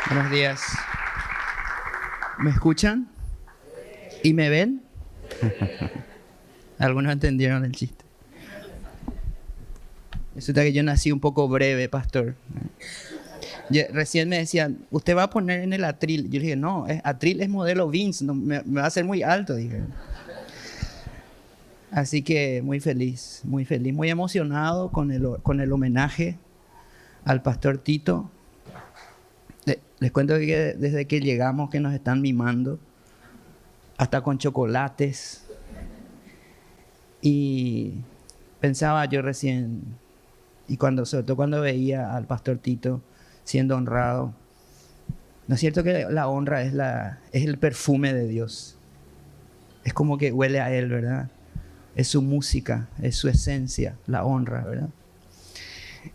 Buenos días. ¿Me escuchan? ¿Y me ven? Algunos entendieron el chiste. Resulta que yo nací un poco breve, pastor. Recién me decían, ¿usted va a poner en el atril? Yo dije, no, atril es modelo Vince, no, me va a hacer muy alto, dije. Así que muy feliz, muy emocionado con el homenaje al pastor Tito. Les cuento que desde que llegamos que nos están mimando, hasta con chocolates. Y pensaba yo recién, y sobre todo cuando veía al pastor Tito siendo honrado, ¿no es cierto que la honra es el perfume de Dios? Es como que huele a Él, ¿verdad? Es su música, es su esencia, la honra, ¿verdad?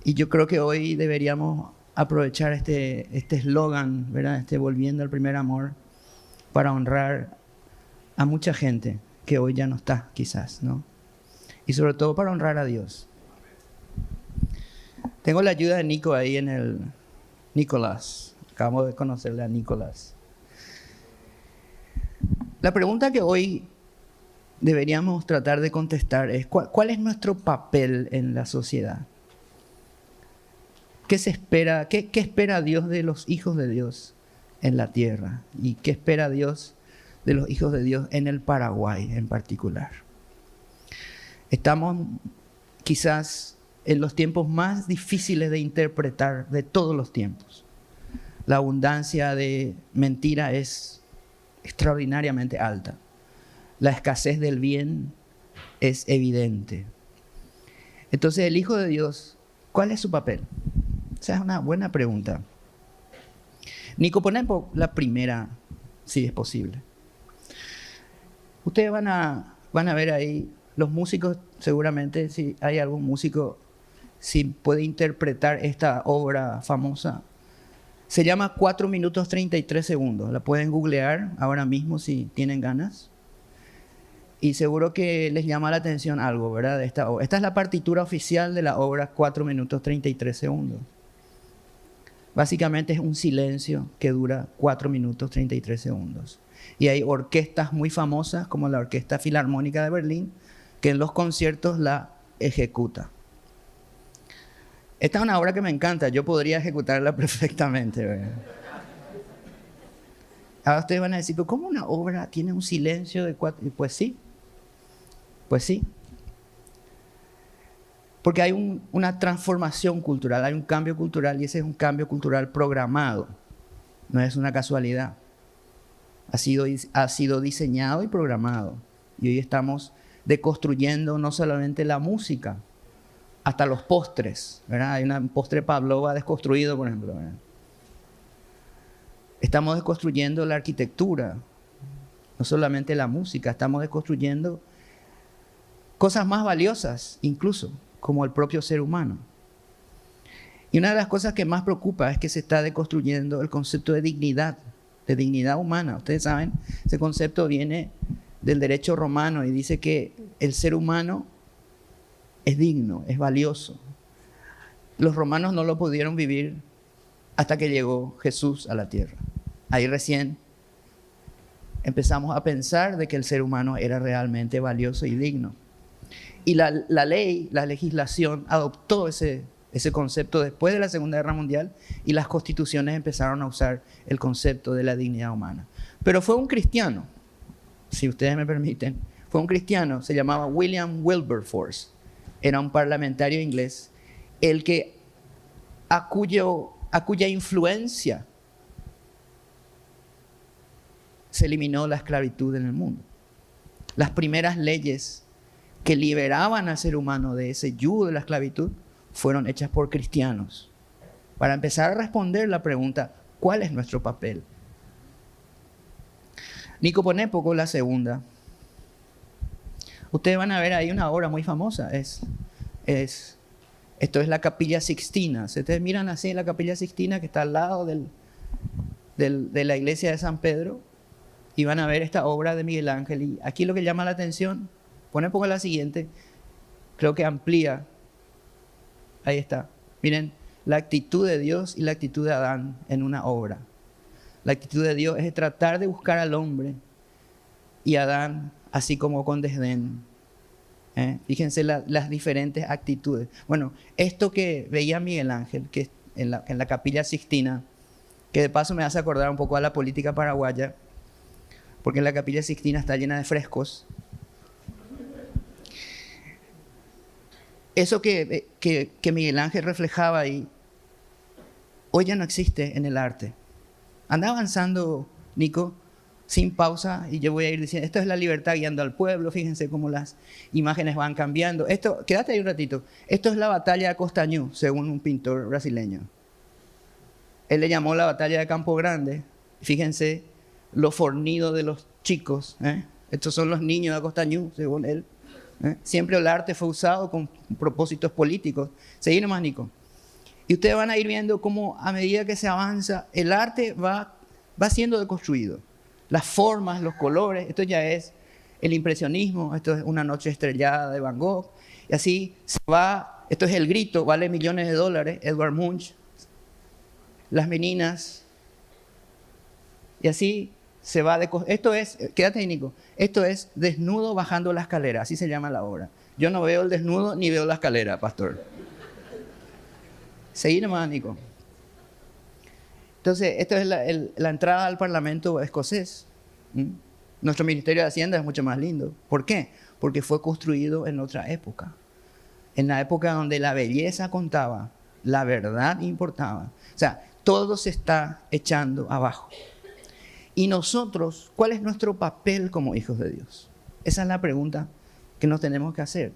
Y yo creo que hoy deberíamos aprovechar este eslogan, ¿verdad? Volviendo al primer amor, para honrar a mucha gente que hoy ya no está, quizás, ¿no? Y sobre todo para honrar a Dios. Tengo la ayuda de Nico ahí en el Nicolás. Acabamos de conocerle a Nicolás. La pregunta que hoy deberíamos tratar de contestar es ¿cuál es nuestro papel en la sociedad? ¿Qué se espera? ¿Qué espera Dios de los hijos de Dios en la tierra? ¿Y qué espera Dios de los hijos de Dios en el Paraguay en particular? Estamos quizás en los tiempos más difíciles de interpretar de todos los tiempos. La abundancia de mentira es extraordinariamente alta. La escasez del bien es evidente. Entonces, el Hijo de Dios, ¿cuál es su papel? Esa es una buena pregunta. Nico, ponen la primera, si es posible. Ustedes van a ver ahí, los músicos, seguramente, si hay algún músico, si puede interpretar esta obra famosa. Se llama 4 minutos 33 segundos. La pueden googlear ahora mismo si tienen ganas. Y seguro que les llama la atención algo, ¿verdad? De esta obra. Esta es la partitura oficial de la obra 4 minutos 33 segundos. Básicamente es un silencio que dura 4 minutos 33 segundos. Y hay orquestas muy famosas, como la Orquesta Filarmónica de Berlín, que en los conciertos la ejecuta. Esta es una obra que me encanta, yo podría ejecutarla perfectamente, ¿verdad? Ahora ustedes van a decir, ¿cómo una obra tiene un silencio de 4? Pues sí. Porque hay una transformación cultural, hay un cambio cultural, y ese es un cambio cultural programado. No es una casualidad. Ha sido diseñado y programado. Y hoy estamos deconstruyendo no solamente la música, hasta los postres, ¿verdad? Hay un postre pavlova desconstruido, por ejemplo, ¿verdad? Estamos desconstruyendo la arquitectura, no solamente la música, estamos desconstruyendo cosas más valiosas, incluso, como el propio ser humano. Y una de las cosas que más preocupa es que se está deconstruyendo el concepto de dignidad humana. Ustedes saben, ese concepto viene del derecho romano y dice que el ser humano es digno, es valioso. Los romanos no lo pudieron vivir hasta que llegó Jesús a la tierra. Ahí recién empezamos a pensar de que el ser humano era realmente valioso y digno. Y la legislación adoptó ese concepto después de la Segunda Guerra Mundial, y las constituciones empezaron a usar el concepto de la dignidad humana. Pero fue un cristiano, si ustedes me permiten, se llamaba William Wilberforce, era un parlamentario inglés, a cuya influencia se eliminó la esclavitud en el mundo. Las primeras leyes que liberaban al ser humano de ese yugo de la esclavitud fueron hechas por cristianos. Para empezar a responder la pregunta, ¿cuál es nuestro papel? Nico, poné poco la segunda. Ustedes van a ver ahí una obra muy famosa. Esto es la Capilla Sixtina. Si ustedes miran así la Capilla Sixtina, que está al lado de la iglesia de San Pedro, y van a ver esta obra de Miguel Ángel. Y aquí lo que llama la atención, poné poco la siguiente, creo que amplía. Ahí está. Miren, la actitud de Dios y la actitud de Adán en una obra. La actitud de Dios es tratar de buscar al hombre y a Adán, así como con desdén. Fíjense las diferentes actitudes. Bueno, esto que veía Miguel Ángel, que en la Capilla Sixtina, que de paso me hace acordar un poco a la política paraguaya, porque la Capilla Sixtina está llena de frescos. Eso que Miguel Ángel reflejaba ahí, hoy ya no existe en el arte. Anda avanzando, Nico, sin pausa, y yo voy a ir diciendo, esto es la libertad guiando al pueblo, fíjense cómo las imágenes van cambiando. Esto, quédate ahí un ratito, esto es la batalla de Costañú, según un pintor brasileño. Él le llamó la batalla de Campo Grande, fíjense lo fornido de los chicos, estos son los niños de Costañú, según él. Siempre el arte fue usado con propósitos políticos. Seguí nomás, Nico. Y ustedes van a ir viendo cómo a medida que se avanza, el arte va siendo deconstruido. Las formas, los colores, esto ya es el impresionismo, esto es Una noche estrellada de Van Gogh. Y así se va, esto es El grito, vale millones de dólares, Edvard Munch. Las meninas. Y así se va de... Esto es, quédate ahí, Nico, esto es Desnudo bajando la escalera, así se llama la obra. Yo no veo el desnudo ni veo la escalera, pastor. Seguí nomás, Nico. Entonces, esto es la entrada al Parlamento escocés. Nuestro Ministerio de Hacienda es mucho más lindo. ¿Por qué? Porque fue construido en otra época. En la época donde la belleza contaba, la verdad importaba. O sea, todo se está echando abajo. Y nosotros, ¿cuál es nuestro papel como hijos de Dios? Esa es la pregunta que nos tenemos que hacer.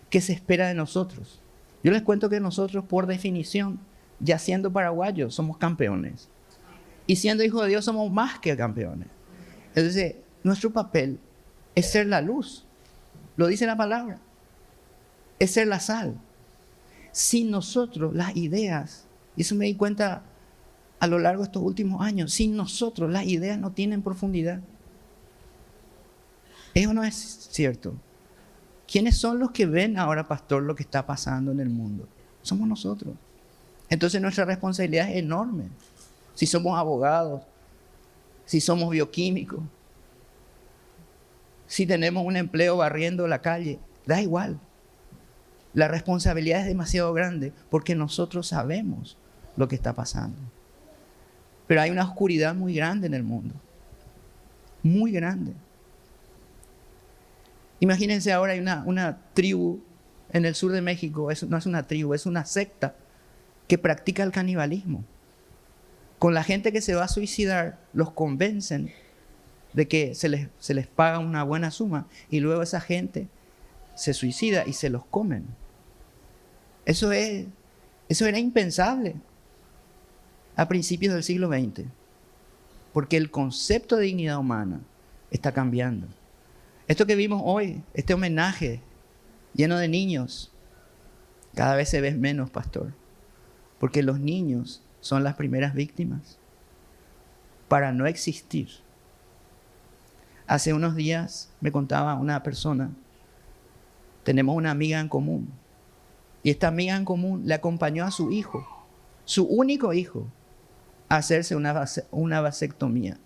¿Qué se espera de nosotros? Yo les cuento que nosotros, por definición, ya siendo paraguayos, somos campeones. Y siendo hijos de Dios, somos más que campeones. Entonces, nuestro papel es ser la luz. Lo dice la palabra. Es ser la sal. Sin nosotros, las ideas, y eso me di cuenta a lo largo de estos últimos años, sin nosotros las ideas no tienen profundidad. Eso no es cierto. ¿Quiénes son los que ven ahora, pastor, lo que está pasando en el mundo? Somos nosotros. Entonces nuestra responsabilidad es enorme. Si somos abogados, si somos bioquímicos, si tenemos un empleo barriendo la calle, da igual. La responsabilidad es demasiado grande porque nosotros sabemos lo que está pasando. Pero hay una oscuridad muy grande en el mundo. Muy grande. Imagínense ahora hay una tribu en el sur de México, no es una tribu, es una secta que practica el canibalismo. Con la gente que se va a suicidar, los convencen de que se les paga una buena suma y luego esa gente se suicida y se los comen. Eso era impensable a principios del siglo XX, porque el concepto de dignidad humana está cambiando. Esto que vimos hoy, este homenaje lleno de niños, cada vez se ve menos, pastor, porque los niños son las primeras víctimas para no existir. Hace unos días me contaba una persona, tenemos una amiga en común, y esta amiga en común le acompañó a su hijo, su único hijo, a hacerse una vasectomía.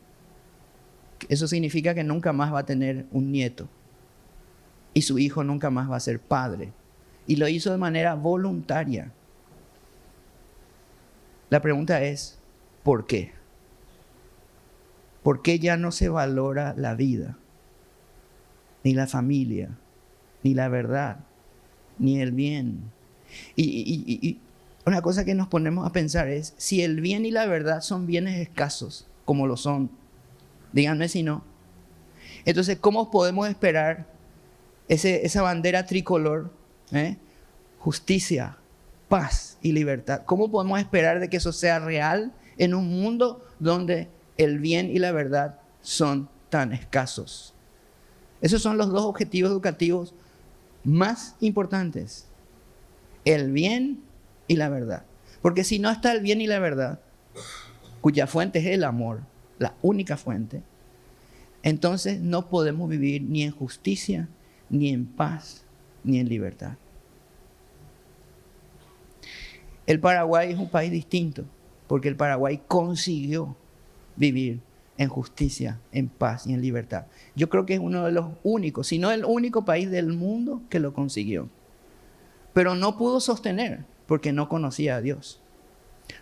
Eso significa que nunca más va a tener un nieto, y su hijo nunca más va a ser padre. Y lo hizo de manera voluntaria. La pregunta es, ¿por qué? ¿Por qué ya no se valora la vida, ni la familia, ni la verdad, ni el bien? Y una cosa que nos ponemos a pensar es, si el bien y la verdad son bienes escasos, como lo son, díganme si no, entonces ¿cómo podemos esperar esa bandera tricolor, justicia, paz y libertad? ¿Cómo podemos esperar de que eso sea real en un mundo donde el bien y la verdad son tan escasos? Esos son los dos objetivos educativos más importantes. El bien y la verdad. Porque si no está el bien y la verdad, cuya fuente es el amor, la única fuente, entonces no podemos vivir ni en justicia, ni en paz, ni en libertad. El Paraguay es un país distinto, porque el Paraguay consiguió vivir en justicia, en paz y en libertad. Yo creo que es uno de los únicos, si no el único país del mundo que lo consiguió. Pero no pudo sostener porque no conocía a Dios.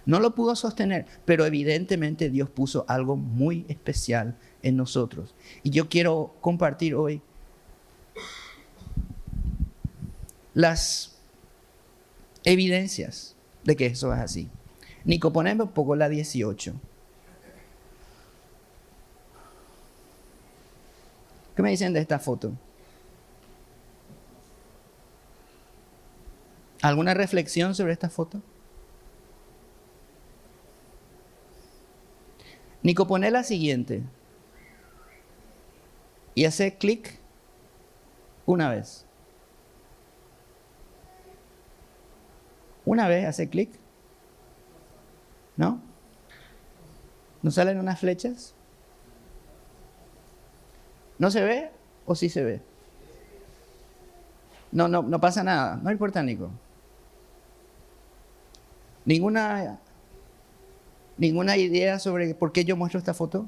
No lo pudo sostener, pero evidentemente Dios puso algo muy especial en nosotros. Y yo quiero compartir hoy las evidencias de que eso es así. Nico, poneme un poco la 18. ¿Qué me dicen de esta foto? ¿Alguna reflexión sobre esta foto? Nico, poné la siguiente. Y hace clic una vez. Una vez hace clic. ¿No? ¿No salen unas flechas? ¿No se ve o sí se ve? No pasa nada. No importa, Nico. ¿Ninguna idea sobre por qué yo muestro esta foto?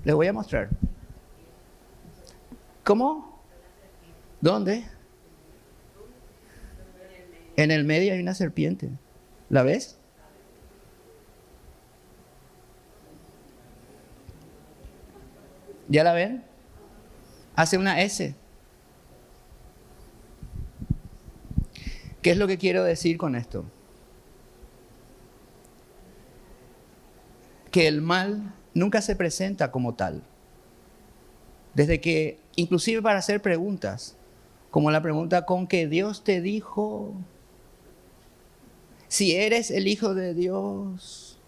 Les voy a mostrar. ¿Cómo? ¿Dónde? En el medio hay una serpiente. ¿La ves? ¿Ya la ven? Hace una S. ¿Qué es lo que quiero decir con esto? Que el mal nunca se presenta como tal. Desde que, inclusive para hacer preguntas, como la pregunta con que Dios te dijo, si eres el Hijo de Dios.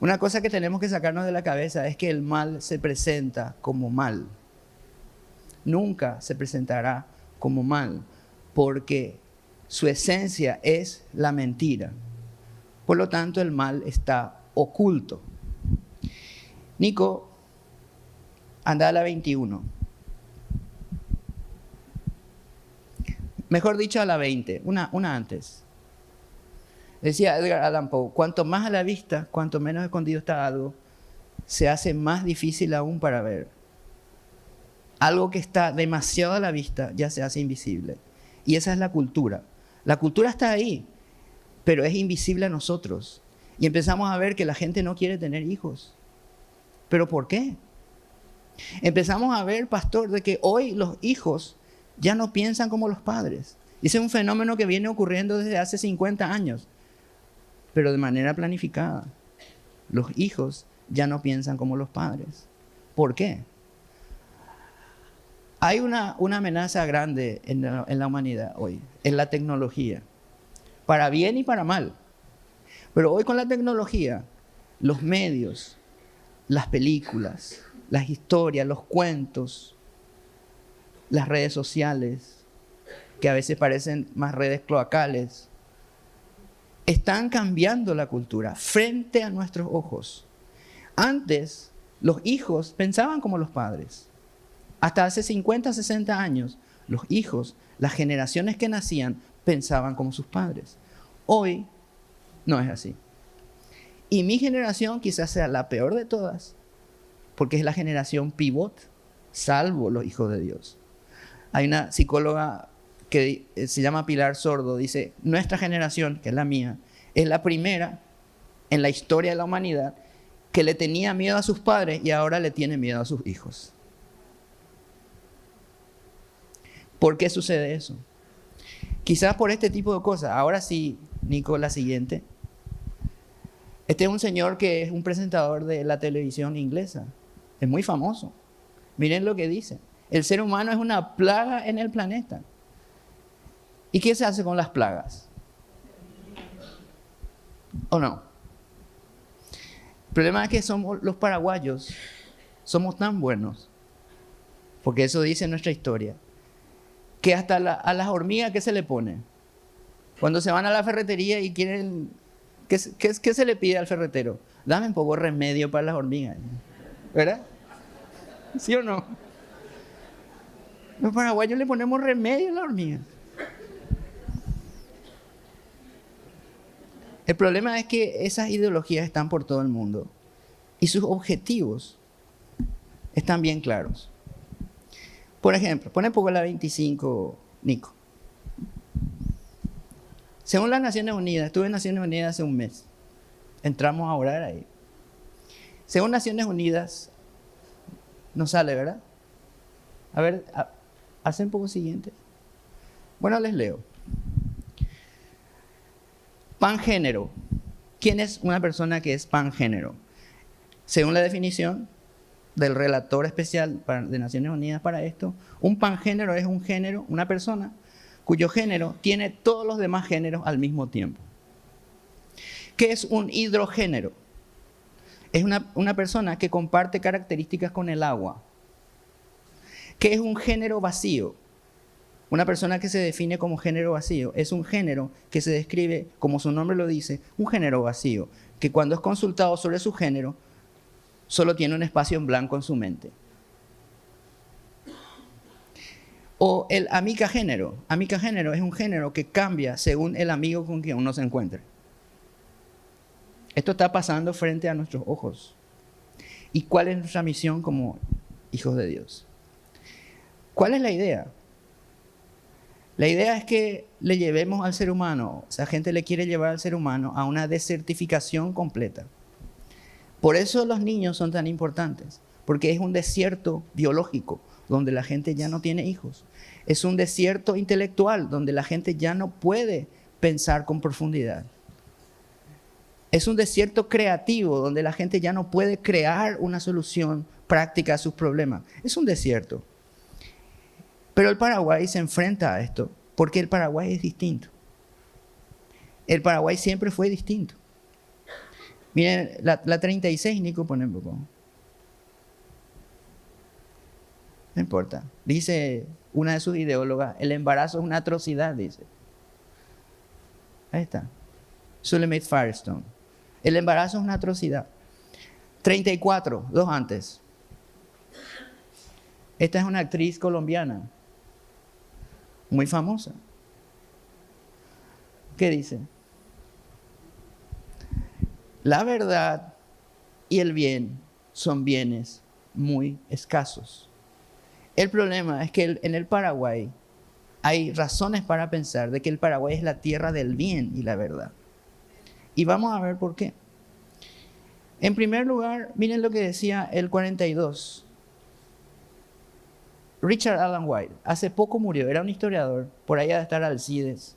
Una cosa que tenemos que sacarnos de la cabeza es que el mal se presenta como mal. Nunca se presentará como mal, porque su esencia es la mentira. Por lo tanto, el mal está oculto. Nico, anda a la 21. Mejor dicho, a la 20, una antes. Decía Edgar Allan Poe, cuanto más a la vista, cuanto menos escondido está algo, se hace más difícil aún para ver. Algo que está demasiado a la vista ya se hace invisible. Y esa es la cultura. La cultura está ahí, pero es invisible a nosotros. Y empezamos a ver que la gente no quiere tener hijos. ¿Pero por qué? Empezamos a ver, pastor, de que hoy los hijos ya no piensan como los padres. Y ese es un fenómeno que viene ocurriendo desde hace 50 años, pero de manera planificada. Los hijos ya no piensan como los padres. ¿Por qué? Hay una amenaza grande en la humanidad hoy, en la tecnología, para bien y para mal. Pero hoy con la tecnología, los medios, las películas, las historias, los cuentos, las redes sociales, que a veces parecen más redes cloacales, están cambiando la cultura frente a nuestros ojos. Antes, los hijos pensaban como los padres. Hasta hace 50, 60 años, los hijos, las generaciones que nacían, pensaban como sus padres. Hoy no es así. Y mi generación quizás sea la peor de todas, porque es la generación pivot, salvo los hijos de Dios. Hay una psicóloga que se llama Pilar Sordo, dice, nuestra generación, que es la mía, es la primera en la historia de la humanidad que le tenía miedo a sus padres y ahora le tiene miedo a sus hijos. ¿Por qué sucede eso? Quizás por este tipo de cosas. Ahora sí, Nico, la siguiente. Este es un señor que es un presentador de la televisión inglesa. Es muy famoso. Miren lo que dice. El ser humano es una plaga en el planeta. ¿Y qué se hace con las plagas? ¿O no? El problema es que somos los paraguayos. Somos tan buenos. Porque eso dice nuestra historia. Que hasta a las hormigas, ¿qué se le pone? Cuando se van a la ferretería y quieren... ¿Qué se le pide al ferretero? Dame un poco de remedio para las hormigas. ¿Verdad? ¿Sí o no? Los paraguayos le ponemos remedio a las hormigas. El problema es que esas ideologías están por todo el mundo y sus objetivos están bien claros. Por ejemplo, pone un poco la 25, Nico. Según las Naciones Unidas, estuve en Naciones Unidas hace un mes. Entramos a orar ahí. Según Naciones Unidas, no sale, ¿verdad? A ver, hace un poco siguiente. Bueno, les leo. Pangénero. ¿Quién es una persona que es pangénero? Según la definición del relator especial de Naciones Unidas para esto, un pangénero es un género, una persona cuyo género tiene todos los demás géneros al mismo tiempo. ¿Qué es un hidrogénero? Es una persona que comparte características con el agua. ¿Qué es un género vacío? Una persona que se define como género vacío es un género que se describe, como su nombre lo dice, un género vacío, que cuando es consultado sobre su género, solo tiene un espacio en blanco en su mente. O el amicagénero. Amicagénero es un género que cambia según el amigo con quien uno se encuentre. Esto está pasando frente a nuestros ojos. ¿Y cuál es nuestra misión como hijos de Dios? ¿Cuál es la idea? La idea es que le llevemos al ser humano, esa gente le quiere llevar al ser humano a una desertificación completa. Por eso los niños son tan importantes, porque es un desierto biológico donde la gente ya no tiene hijos. Es un desierto intelectual donde la gente ya no puede pensar con profundidad. Es un desierto creativo donde la gente ya no puede crear una solución práctica a sus problemas. Es un desierto. Pero el Paraguay se enfrenta a esto porque el Paraguay es distinto. El Paraguay siempre fue distinto. Miren, la 36, Nico, pone un poco. No importa. Dice una de sus ideólogas, el embarazo es una atrocidad, dice. Ahí está. Suleiman Firestone. El embarazo es una atrocidad. 34, dos antes. Esta es una actriz colombiana, muy famosa. ¿Qué dice? La verdad y el bien son bienes muy escasos. El problema es que en el Paraguay hay razones para pensar de que el Paraguay es la tierra del bien y la verdad. Y vamos a ver por qué. En primer lugar, miren lo que decía el 42. Richard Allen White, hace poco murió, era un historiador, por allá de estar Alcides.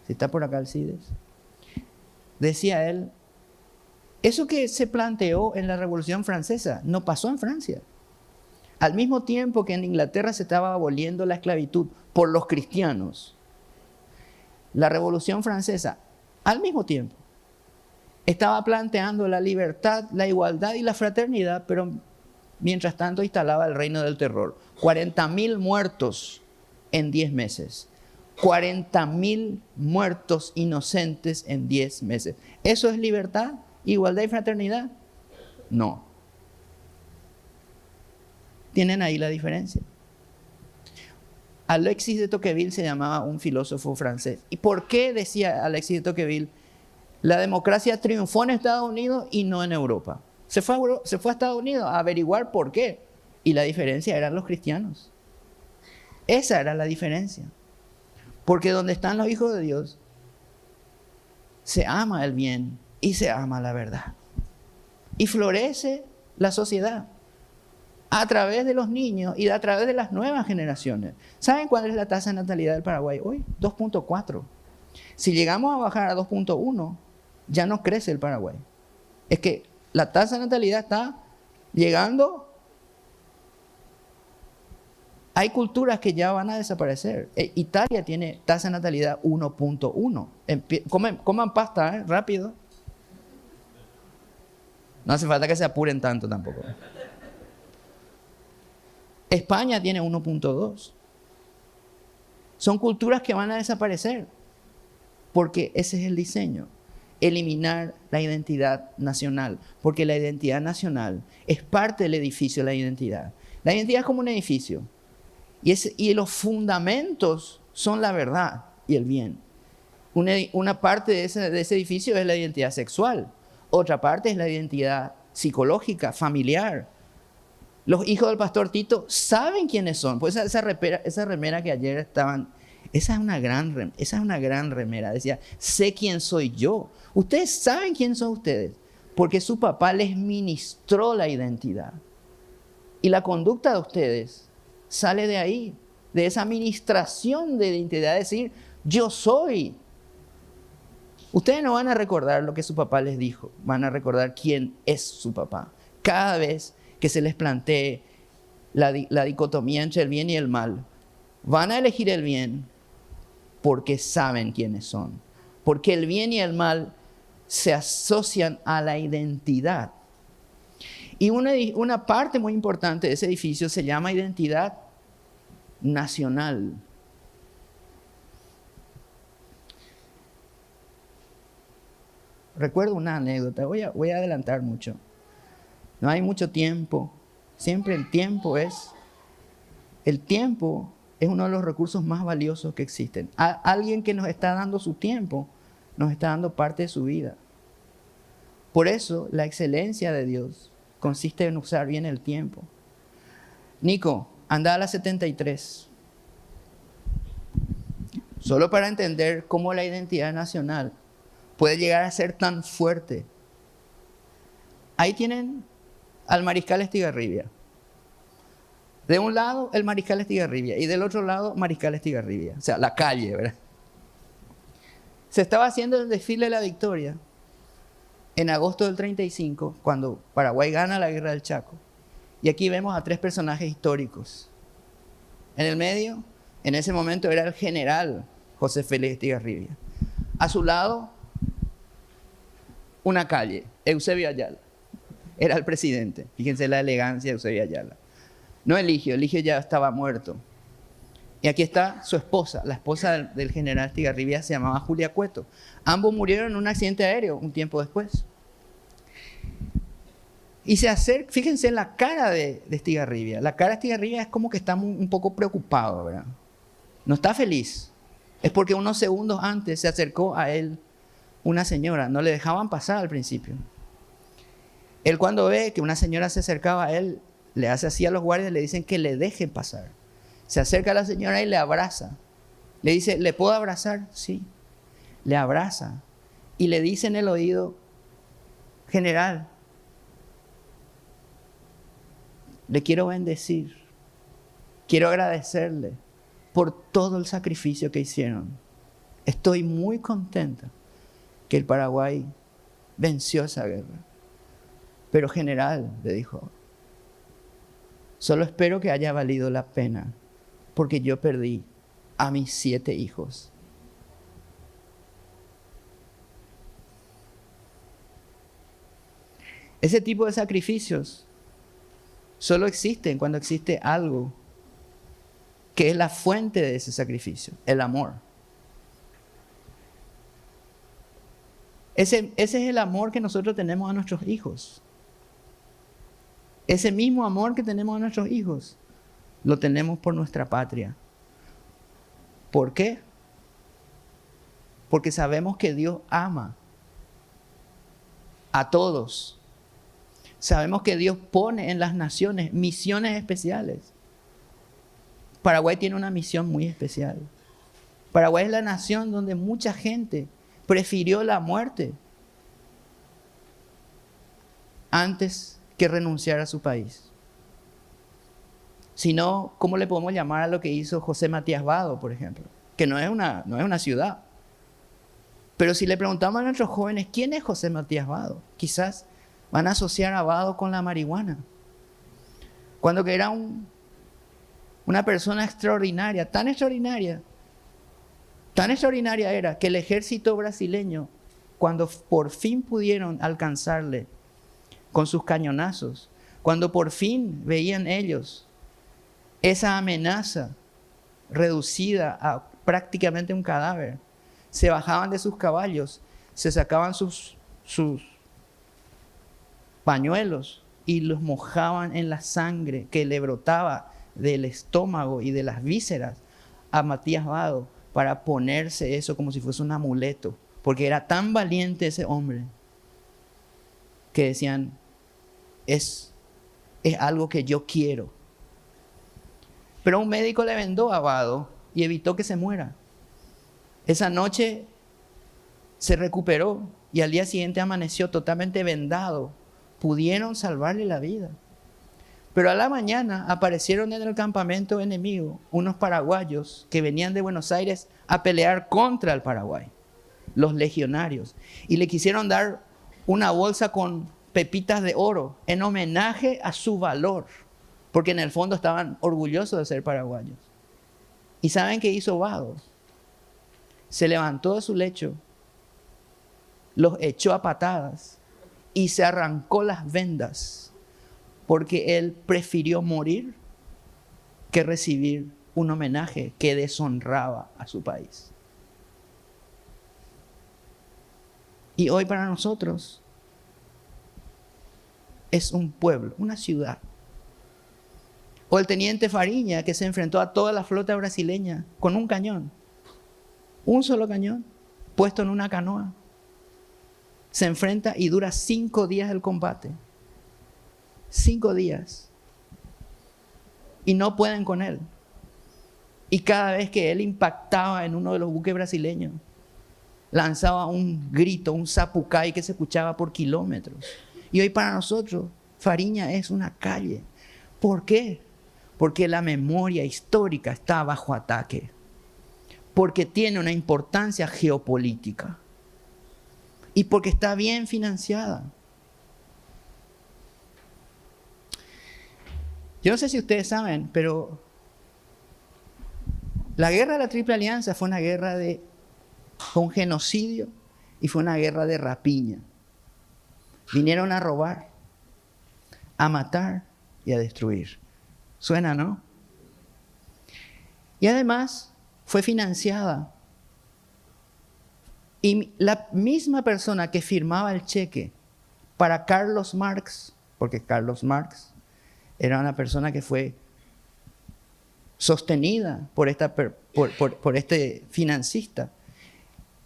Si está por acá Alcides. Decía él, eso que se planteó en la Revolución Francesa no pasó en Francia. Al mismo tiempo que en Inglaterra se estaba aboliendo la esclavitud por los cristianos, la Revolución Francesa, al mismo tiempo, estaba planteando la libertad, la igualdad y la fraternidad, pero mientras tanto instalaba el reino del terror. 40.000 muertos en 10 meses. 40.000 muertos inocentes en 10 meses. ¿Eso es libertad, igualdad y fraternidad? No. Tienen ahí la diferencia. Alexis de Tocqueville se llamaba un filósofo francés. ¿Y por qué decía Alexis de Tocqueville? La democracia triunfó en Estados Unidos y no en Europa. Se fue a Estados Unidos a averiguar por qué. Y la diferencia eran los cristianos. Esa era la diferencia. Porque donde están los hijos de Dios, se ama el bien y se ama la verdad. Y florece la sociedad a través de los niños y a través de las nuevas generaciones. ¿Saben cuál es la tasa de natalidad del Paraguay hoy? 2.4. Si llegamos a bajar a 2.1, ya no crece el Paraguay. Es que la tasa de natalidad está llegando. Hay culturas que ya van a desaparecer. Italia tiene tasa de natalidad 1.1. Coman pasta, rápido. No hace falta que se apuren tanto tampoco. España tiene 1.2. Son culturas que van a desaparecer. Porque ese es el diseño. Eliminar la identidad nacional. Porque la identidad nacional es parte del edificio de la identidad. La identidad es como un edificio. Y los fundamentos son la verdad y el bien. Una parte de ese edificio es la identidad sexual. Otra parte es la identidad psicológica, familiar. Los hijos del pastor Tito saben quiénes son. Pues esa remera que ayer estaban, esa es una gran remera. Decía, sé quién soy yo. Ustedes saben quién son ustedes, porque su papá les ministró la identidad. Y la conducta de ustedes sale de ahí, de esa ministración de identidad, decir, yo soy. Ustedes no van a recordar lo que su papá les dijo, van a recordar quién es su papá. Cada vez que se les plantee la dicotomía entre el bien y el mal, van a elegir el bien porque saben quiénes son. Porque el bien y el mal se asocian a la identidad. Y una parte muy importante de ese edificio se llama identidad nacional. Recuerdo una anécdota, voy a adelantar mucho. No hay mucho tiempo, siempre el tiempo es uno de los recursos más valiosos que existen. Alguien que nos está dando su tiempo, nos está dando parte de su vida. Por eso la excelencia de Dios consiste en usar bien el tiempo. Nico, anda a la 73. Solo para entender cómo la identidad nacional puede llegar a ser tan fuerte. Ahí tienen al Mariscal Estigarribia. De un lado, el Mariscal Estigarribia, y del otro lado, Mariscal Estigarribia. O sea, la calle, ¿verdad? Se estaba haciendo el desfile de la victoria en agosto del 35, cuando Paraguay gana la Guerra del Chaco. Y aquí vemos a tres personajes históricos. En el medio, en ese momento, era el general José Félix Estigarribia. A su lado, una calle, Eusebio Ayala. Era el presidente. Fíjense la elegancia de Eusebio Ayala. No Eligio ya estaba muerto. Y aquí está su esposa, la esposa del general Estigarribia se llamaba Julia Cueto. Ambos murieron en un accidente aéreo un tiempo después. Y se acerca, fíjense en la cara de Estigarribia. La cara de Estigarribia es como que está un poco preocupado, ¿verdad? No está feliz. Es porque unos segundos antes se acercó a él una señora. No le dejaban pasar al principio. Él cuando ve que una señora se acercaba a él, le hace así a los guardias, le dicen que le dejen pasar. Se acerca a la señora y le abraza. Le dice, ¿le puedo abrazar? Sí. Le abraza. Y le dice en el oído, general, le quiero bendecir. Quiero agradecerle por todo el sacrificio que hicieron. Estoy muy contenta que el Paraguay venció esa guerra. Pero general, le dijo, solo espero que haya valido la pena, porque yo perdí a mis 7 hijos. Ese tipo de sacrificios solo existen cuando existe algo que es la fuente de ese sacrificio, el amor. Ese es el amor que nosotros tenemos a nuestros hijos. Ese mismo amor que tenemos a nuestros hijos, lo tenemos por nuestra patria. ¿Por qué? Porque sabemos que Dios ama a todos. Sabemos que Dios pone en las naciones misiones especiales. Paraguay tiene una misión muy especial. Paraguay es la nación donde mucha gente prefirió la muerte antes que renunciar a su país. Si no, ¿cómo le podemos llamar a lo que hizo José Matías Vado, por ejemplo? Que no es una ciudad. Pero si le preguntamos a nuestros jóvenes, ¿quién es José Matías Vado? Quizás van a asociar a Vado con la marihuana. Cuando que era una persona extraordinaria, tan extraordinaria era que el ejército brasileño, cuando por fin pudieron alcanzarle con sus cañonazos, cuando por fin veían ellos esa amenaza reducida a prácticamente un cadáver, se bajaban de sus caballos, se sacaban sus pañuelos y los mojaban en la sangre que le brotaba del estómago y de las vísceras a Matías Vado para ponerse eso como si fuese un amuleto, porque era tan valiente ese hombre que decían, es algo que yo quiero. Pero un médico le vendó a Vado y evitó que se muera. Esa noche se recuperó y al día siguiente amaneció totalmente vendado. Pudieron salvarle la vida. Pero a la mañana aparecieron en el campamento enemigo unos paraguayos que venían de Buenos Aires a pelear contra el Paraguay, los legionarios, y le quisieron dar una bolsa con pepitas de oro en homenaje a su valor, porque en el fondo estaban orgullosos de ser paraguayos. ¿Y saben qué hizo Vado? Se levantó de su lecho, los echó a patadas y se arrancó las vendas, porque él prefirió morir que recibir un homenaje que deshonraba a su país. Y hoy para nosotros es un pueblo, una ciudad. O el teniente Fariña, que se enfrentó a toda la flota brasileña con un cañón, un solo cañón, puesto en una canoa. Se enfrenta y dura 5 días el combate. 5 días. Y no pueden con él. Y cada vez que él impactaba en uno de los buques brasileños, lanzaba un grito, un zapucay que se escuchaba por kilómetros. Y hoy para nosotros, Fariña es una calle. ¿Por qué? Porque la memoria histórica está bajo ataque. Porque tiene una importancia geopolítica. Y porque está bien financiada. Yo no sé si ustedes saben, pero la guerra de la Triple Alianza fue una guerra fue un genocidio y fue una guerra de rapiña. Vinieron a robar, a matar y a destruir. Suena, ¿no? Y además fue financiada. Y la misma persona que firmaba el cheque para Carlos Marx, porque Carlos Marx era una persona que fue sostenida por este financista,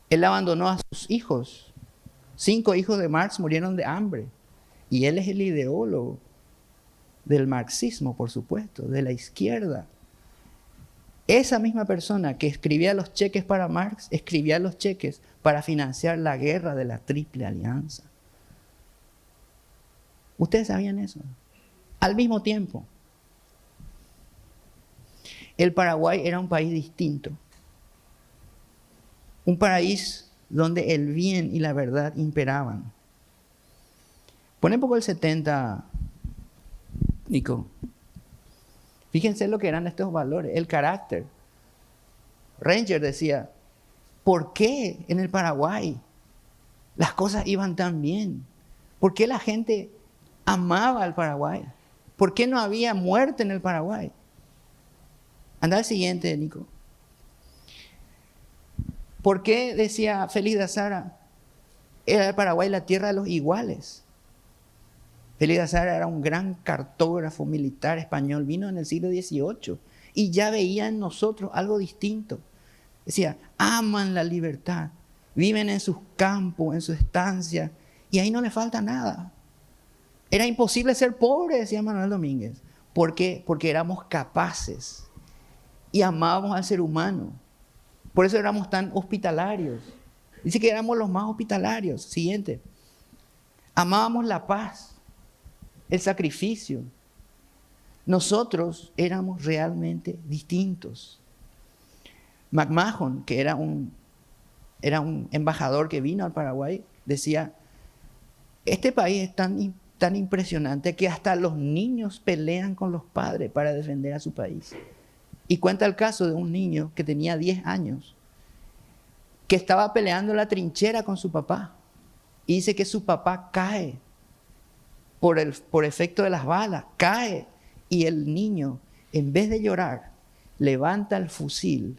él abandonó a sus hijos. 5 hijos de Marx murieron de hambre. Y él es el ideólogo del marxismo, por supuesto, de la izquierda. Esa misma persona que escribía los cheques para Marx, escribía los cheques para financiar la guerra de la Triple Alianza. ¿Ustedes sabían eso? Al mismo tiempo, el Paraguay era un país distinto. Un país donde el bien y la verdad imperaban. Pon un poco el 70, Nico. Fíjense lo que eran estos valores, el carácter. Ranger decía, ¿por qué en el Paraguay las cosas iban tan bien? ¿Por qué la gente amaba al Paraguay? ¿Por qué no había muerte en el Paraguay? Anda al siguiente, Nico. ¿Por qué, decía Félix de Azara, era el Paraguay la tierra de los iguales? Félix de Azara era un gran cartógrafo militar español, vino en el siglo XVIII y ya veía en nosotros algo distinto. Decía, aman la libertad, viven en sus campos, en su estancia, y ahí no le falta nada. Era imposible ser pobre, decía Manuel Domínguez. ¿Por qué? Porque éramos capaces y amábamos al ser humano. Por eso éramos tan hospitalarios. Dice que éramos los más hospitalarios. Siguiente. Amábamos la paz, el sacrificio. Nosotros éramos realmente distintos. McMahon, que era un embajador que vino al Paraguay, decía, este país es tan impresionante que hasta los niños pelean con los padres para defender a su país. Y cuenta el caso de un niño que tenía 10 años, que estaba peleando en la trinchera con su papá. Y dice que su papá cae por efecto de las balas, cae. Y el niño, en vez de llorar, levanta el fusil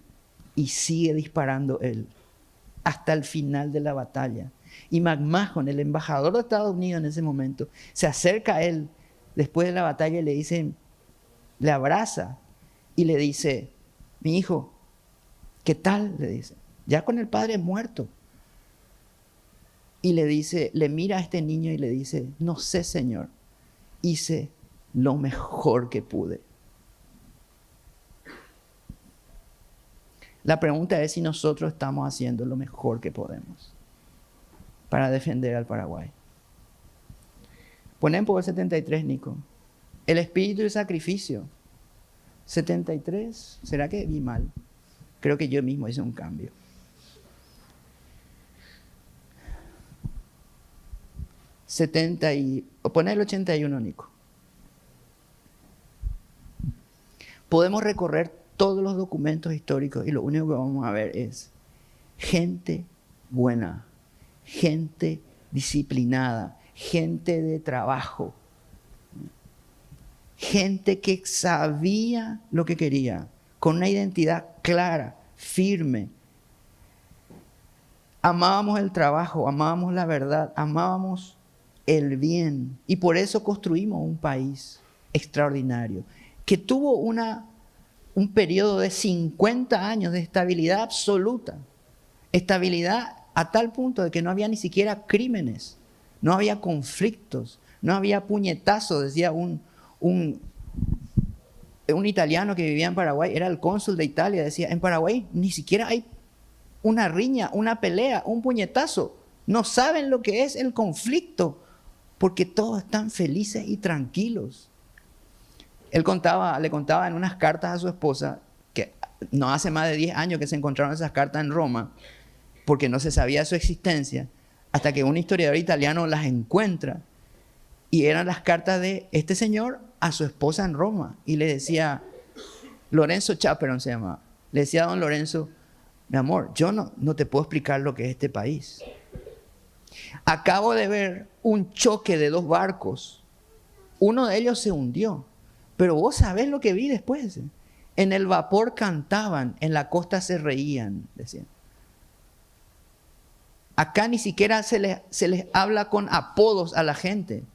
y sigue disparando él hasta el final de la batalla. Y McMahon, el embajador de Estados Unidos en ese momento, se acerca a él después de la batalla y le abraza y le dice, mi hijo, ¿Qué tal? Le dice. Ya con el padre muerto. Y le dice, le mira a este niño y le dice, no sé, Señor, hice lo mejor que pude. La pregunta es si nosotros estamos haciendo lo mejor que podemos para defender al Paraguay. Ponen por el 73, Nico. El espíritu de sacrificio. 73, ¿será que vi mal? Creo que yo mismo hice un cambio. Poner el 81, Nico. Podemos recorrer todos los documentos históricos y lo único que vamos a ver es gente buena, gente disciplinada, gente de trabajo, gente que sabía lo que quería, con una identidad clara, firme. Amábamos el trabajo, amábamos la verdad, amábamos el bien y por eso construimos un país extraordinario que tuvo un periodo de 50 años de estabilidad absoluta. Estabilidad a tal punto de que no había ni siquiera crímenes, no había conflictos, no había puñetazos, decía un italiano que vivía en Paraguay, era el cónsul de Italia, decía, en Paraguay ni siquiera hay una riña, una pelea, un puñetazo. No saben lo que es el conflicto, porque todos están felices y tranquilos. Él le contaba en unas cartas a su esposa, que no hace más de 10 años que se encontraron esas cartas en Roma, porque no se sabía su existencia, hasta que un historiador italiano las encuentra, y eran las cartas de este señor a su esposa en Roma, y le decía, Lorenzo Chaperon se llamaba, le decía a don Lorenzo, mi amor, yo no te puedo explicar lo que es este país. Acabo de ver un choque de 2 barcos, uno de ellos se hundió, pero vos sabés lo que vi después. En el vapor cantaban, en la costa se reían, decían. Acá ni siquiera se les habla con apodos a la gente.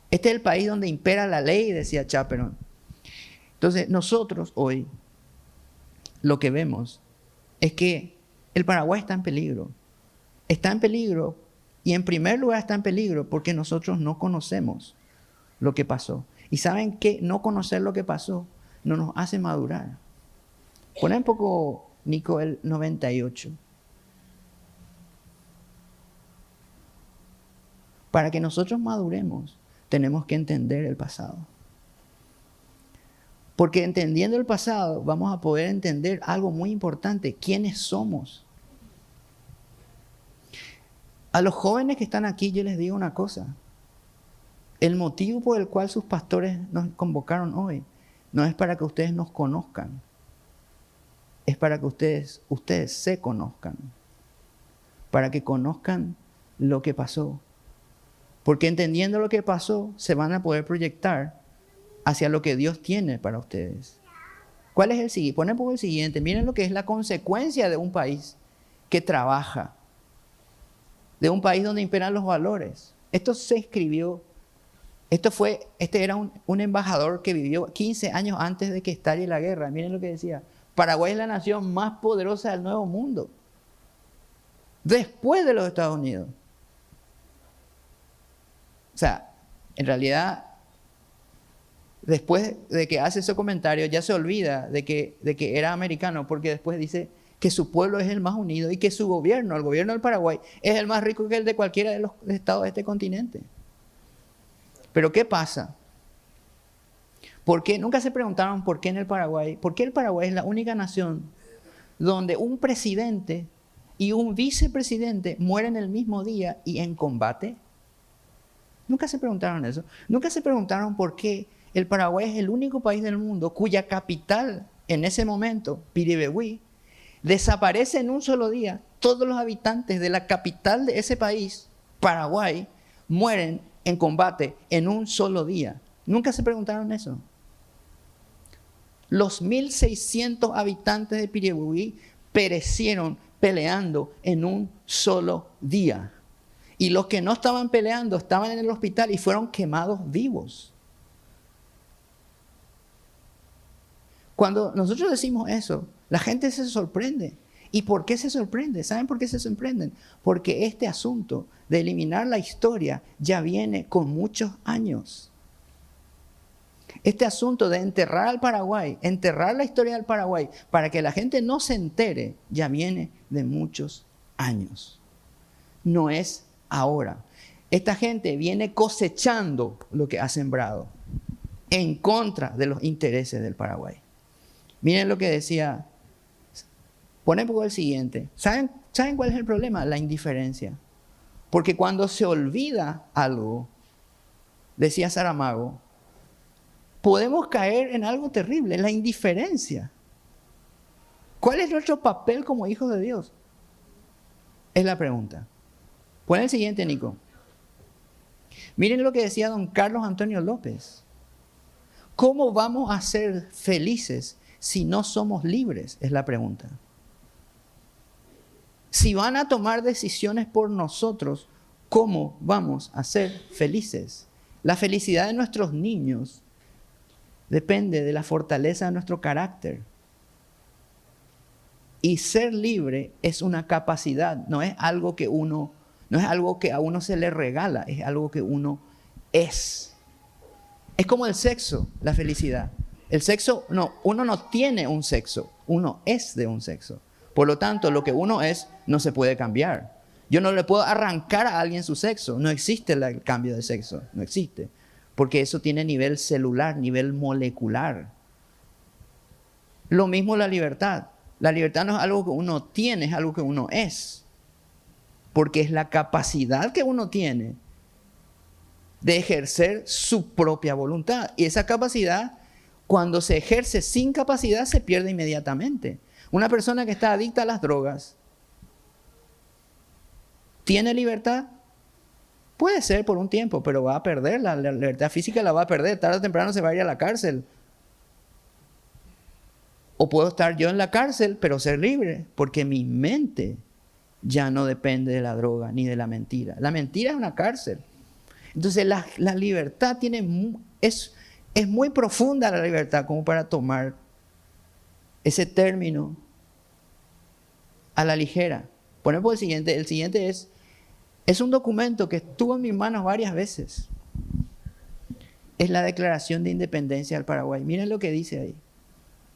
Este es el país donde impera la ley, decía Chaperon. Entonces, nosotros hoy lo que vemos es que el Paraguay está en peligro. Está en peligro y en primer lugar está en peligro porque nosotros no conocemos lo que pasó. Y saben que no conocer lo que pasó no nos hace madurar. Poné un poco, Nico, el 98. Para que nosotros maduremos, tenemos que entender el pasado. Porque entendiendo el pasado, vamos a poder entender algo muy importante: quiénes somos. A los jóvenes que están aquí, yo les digo una cosa. El motivo por el cual sus pastores nos convocaron hoy no es para que ustedes nos conozcan, es para que ustedes se conozcan, para que conozcan lo que pasó. Porque entendiendo lo que pasó, se van a poder proyectar hacia lo que Dios tiene para ustedes. ¿Cuál es el siguiente? Ponen por el siguiente. Miren lo que es la consecuencia de un país que trabaja, de un país donde imperan los valores. Esto se escribió. Este era un embajador que vivió 15 años antes de que estalle la guerra. Miren lo que decía. Paraguay es la nación más poderosa del Nuevo Mundo, después de los Estados Unidos. O sea, en realidad, después de que hace ese comentario, ya se olvida de que era americano, porque después dice que su pueblo es el más unido y que su gobierno, el gobierno del Paraguay, es el más rico que el de cualquiera de los estados de este continente. Pero ¿qué pasa? ¿Por qué? Nunca se preguntaron por qué en el Paraguay, por qué el Paraguay es la única nación donde un presidente y un vicepresidente mueren el mismo día y en combate. Nunca se preguntaron eso. Nunca se preguntaron por qué el Paraguay es el único país del mundo cuya capital en ese momento, Piribebuy, desaparece en un solo día. Todos los habitantes de la capital de ese país, Paraguay, mueren en combate en un solo día. Nunca se preguntaron eso. Los 1.600 habitantes de Piribebuy perecieron peleando en un solo día. Y los que no estaban peleando estaban en el hospital y fueron quemados vivos. Cuando nosotros decimos eso, La gente se sorprende. ¿Y por qué se sorprende? ¿Saben por qué se sorprenden? Porque este asunto de eliminar la historia ya viene con muchos años. Este asunto de enterrar al Paraguay, enterrar la historia del Paraguay, para que la gente no se entere, ya viene de muchos años. No es ahora. Esta gente viene cosechando lo que ha sembrado en contra de los intereses del Paraguay. Miren lo que decía. Ponen por el siguiente. ¿Saben cuál es el problema? La indiferencia. Porque cuando se olvida algo, decía Saramago, podemos caer en algo terrible, la indiferencia. ¿Cuál es nuestro papel como hijos de Dios? Es la pregunta. Pon el siguiente, Nico. Miren lo que decía don Carlos Antonio López. ¿Cómo vamos a ser felices si no somos libres? Es la pregunta. Si van a tomar decisiones por nosotros, ¿cómo vamos a ser felices? La felicidad de nuestros niños depende de la fortaleza de nuestro carácter. Y ser libre es una capacidad, no es algo que a uno se le regala, es algo que uno es. Es como el sexo, la felicidad. El sexo, no, uno no tiene un sexo, uno es de un sexo. Por lo tanto, lo que uno es no se puede cambiar. Yo no le puedo arrancar a alguien su sexo. No existe el cambio de sexo. No existe. Porque eso tiene nivel celular, nivel molecular. Lo mismo la libertad. La libertad no es algo que uno tiene, es algo que uno es. Porque es la capacidad que uno tiene de ejercer su propia voluntad. Y esa capacidad, cuando se ejerce sin capacidad, se pierde inmediatamente. Una persona que está adicta a las drogas, ¿tiene libertad? Puede ser por un tiempo, pero va a perder la libertad física, la va a perder. Tarde o temprano se va a ir a la cárcel. O puedo estar yo en la cárcel, pero ser libre, porque mi mente ya no depende de la droga ni de la mentira. La mentira es una cárcel. Entonces la libertad es muy profunda, la libertad, como para tomar ese término a la ligera. Ponemos el siguiente. El siguiente es un documento que estuvo en mis manos varias veces. Es la Declaración de Independencia del Paraguay. Miren lo que dice ahí.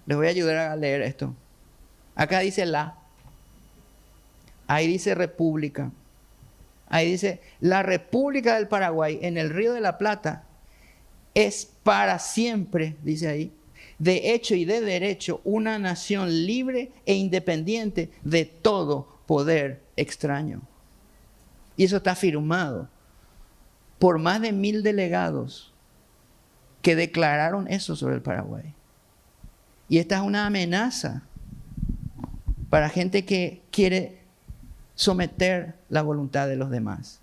Les voy a ayudar a leer esto. Acá dice ahí dice República. Ahí dice, la República del Paraguay en el Río de la Plata es para siempre, dice ahí, de hecho y de derecho, una nación libre e independiente de todo poder extraño. Y eso está firmado por más de 1000 delegados que declararon eso sobre el Paraguay. Y esta es una amenaza para gente que quiere someter la voluntad de los demás.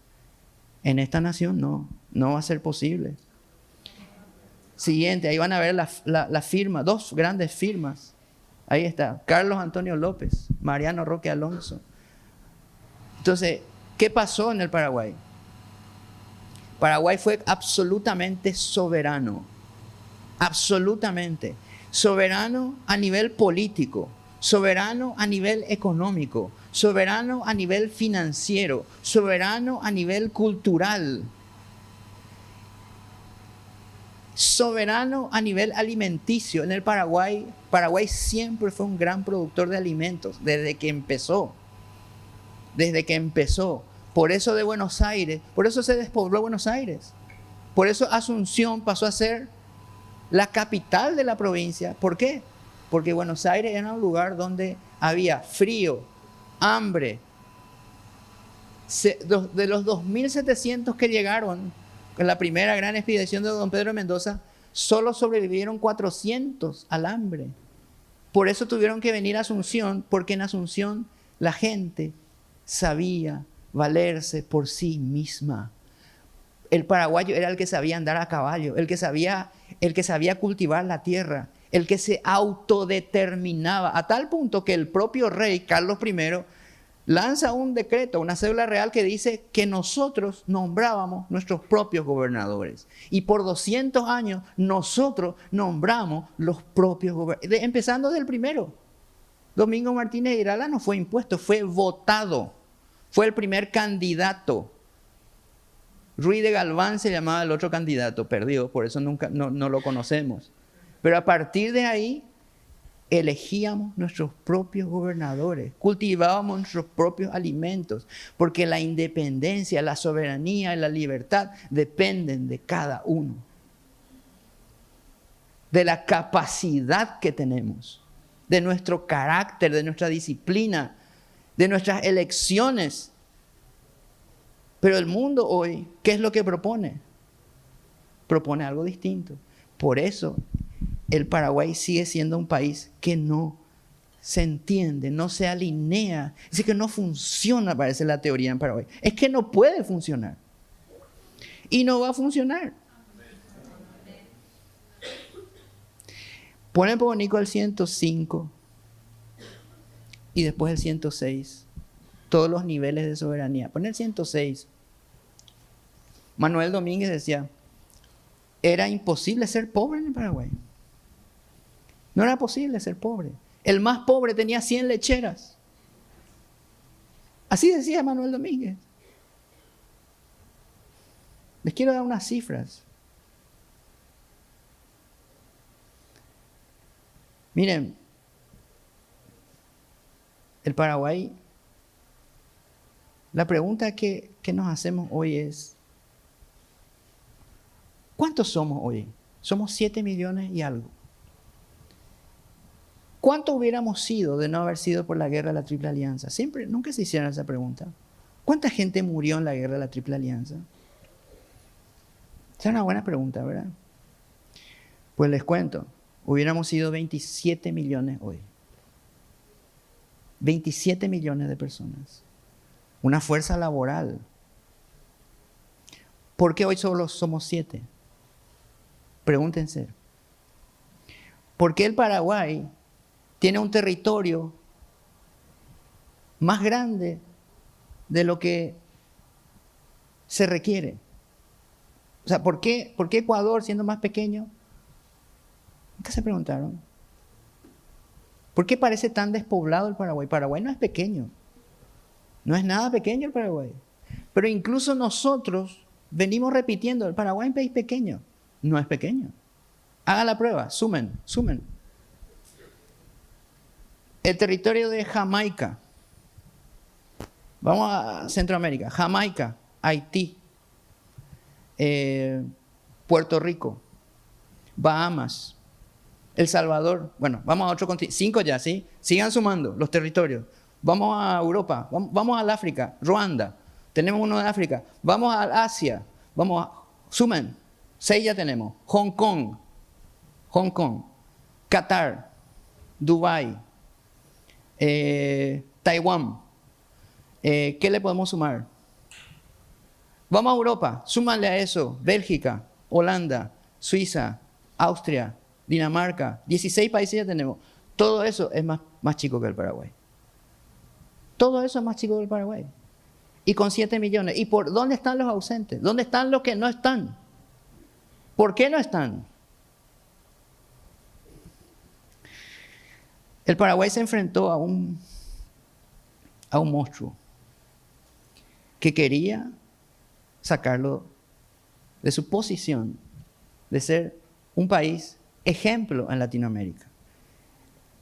En esta nación no va a ser posible. Siguiente, ahí van a ver la firma, 2 grandes firmas. Ahí está, Carlos Antonio López, Mariano Roque Alonso. Entonces, ¿qué pasó en el Paraguay? Paraguay fue absolutamente soberano. Absolutamente. Soberano a nivel político, soberano a nivel económico, soberano a nivel financiero, soberano a nivel cultural, soberano a nivel alimenticio. En el Paraguay siempre fue un gran productor de alimentos, desde que empezó. Por eso de Buenos Aires, por eso se despobló Buenos Aires. Por eso Asunción pasó a ser la capital de la provincia. ¿Por qué? Porque Buenos Aires era un lugar donde había frío, hambre. De los 2.700 que llegaron en la primera gran expedición de don Pedro de Mendoza, solo sobrevivieron 400 al hambre. Por eso tuvieron que venir a Asunción, porque en Asunción la gente sabía valerse por sí misma. El paraguayo era el que sabía andar a caballo, el que sabía cultivar la tierra, el que se autodeterminaba, a tal punto que el propio rey Carlos I lanza un decreto, una cédula real que dice que nosotros nombrábamos nuestros propios gobernadores. Y por 200 años nosotros nombramos los propios gobernadores, empezando del primero. Domingo Martínez de Irala no fue impuesto, fue votado. Fue el primer candidato. Ruiz de Galván se llamaba el otro candidato, perdió, por eso nunca, no lo conocemos. Pero a partir de ahí, elegíamos nuestros propios gobernadores, cultivábamos nuestros propios alimentos, porque la independencia, la soberanía y la libertad dependen de cada uno, de la capacidad que tenemos, de nuestro carácter, de nuestra disciplina, de nuestras elecciones. Pero el mundo hoy, ¿qué es lo que propone? Propone algo distinto. Por eso el Paraguay sigue siendo un país que no se entiende, no se alinea. Es decir, que no funciona, parece la teoría en Paraguay. Es que no puede funcionar. Y no va a funcionar. Ponen por Nico el 105 y después el 106. Todos los niveles de soberanía. Ponen el 106. Manuel Domínguez decía, era imposible ser pobre en el Paraguay. No era posible ser pobre. El más pobre tenía 100 lecheras. Así decía Manuel Domínguez. Les quiero dar unas cifras. Miren, el Paraguay, la pregunta que nos hacemos hoy es, ¿cuántos somos hoy? Somos 7 millones y algo. ¿Cuánto hubiéramos sido de no haber sido por la guerra de la Triple Alianza? Nunca se hicieron esa pregunta. ¿Cuánta gente murió en la guerra de la Triple Alianza? Esa es una buena pregunta, ¿verdad? Pues les cuento, hubiéramos sido 27 millones hoy. 27 millones de personas. Una fuerza laboral. ¿Por qué hoy solo somos 7? Pregúntense. ¿Por qué el Paraguay tiene un territorio más grande de lo que se requiere? O sea, ¿por qué Ecuador, siendo más pequeño? ¿Nunca se preguntaron? ¿Por qué parece tan despoblado el Paraguay? Paraguay no es pequeño. No es nada pequeño el Paraguay. Pero incluso nosotros venimos repitiendo, el Paraguay es un país pequeño. No es pequeño. Hagan la prueba, sumen. El territorio de Jamaica. Vamos a Centroamérica. Jamaica, Haití, Puerto Rico, Bahamas, El Salvador. Bueno, vamos a otro continente. 5 ya, ¿sí? Sigan sumando los territorios. Vamos a Europa, vamos al África, Ruanda. Tenemos uno de África. Vamos al Asia. Sumen. 6 ya tenemos. Hong Kong, Qatar, Dubái, Taiwán. ¿Qué le podemos sumar? Vamos a Europa, súmale a eso, Bélgica, Holanda, Suiza, Austria, Dinamarca, 16 países ya tenemos. Todo eso es más chico que el Paraguay. Todo eso es más chico que el Paraguay. Y con 7 millones. ¿Y por dónde están los ausentes? ¿Dónde están los que no están? ¿Por qué no están? El Paraguay se enfrentó a un monstruo que quería sacarlo de su posición de ser un país ejemplo en Latinoamérica.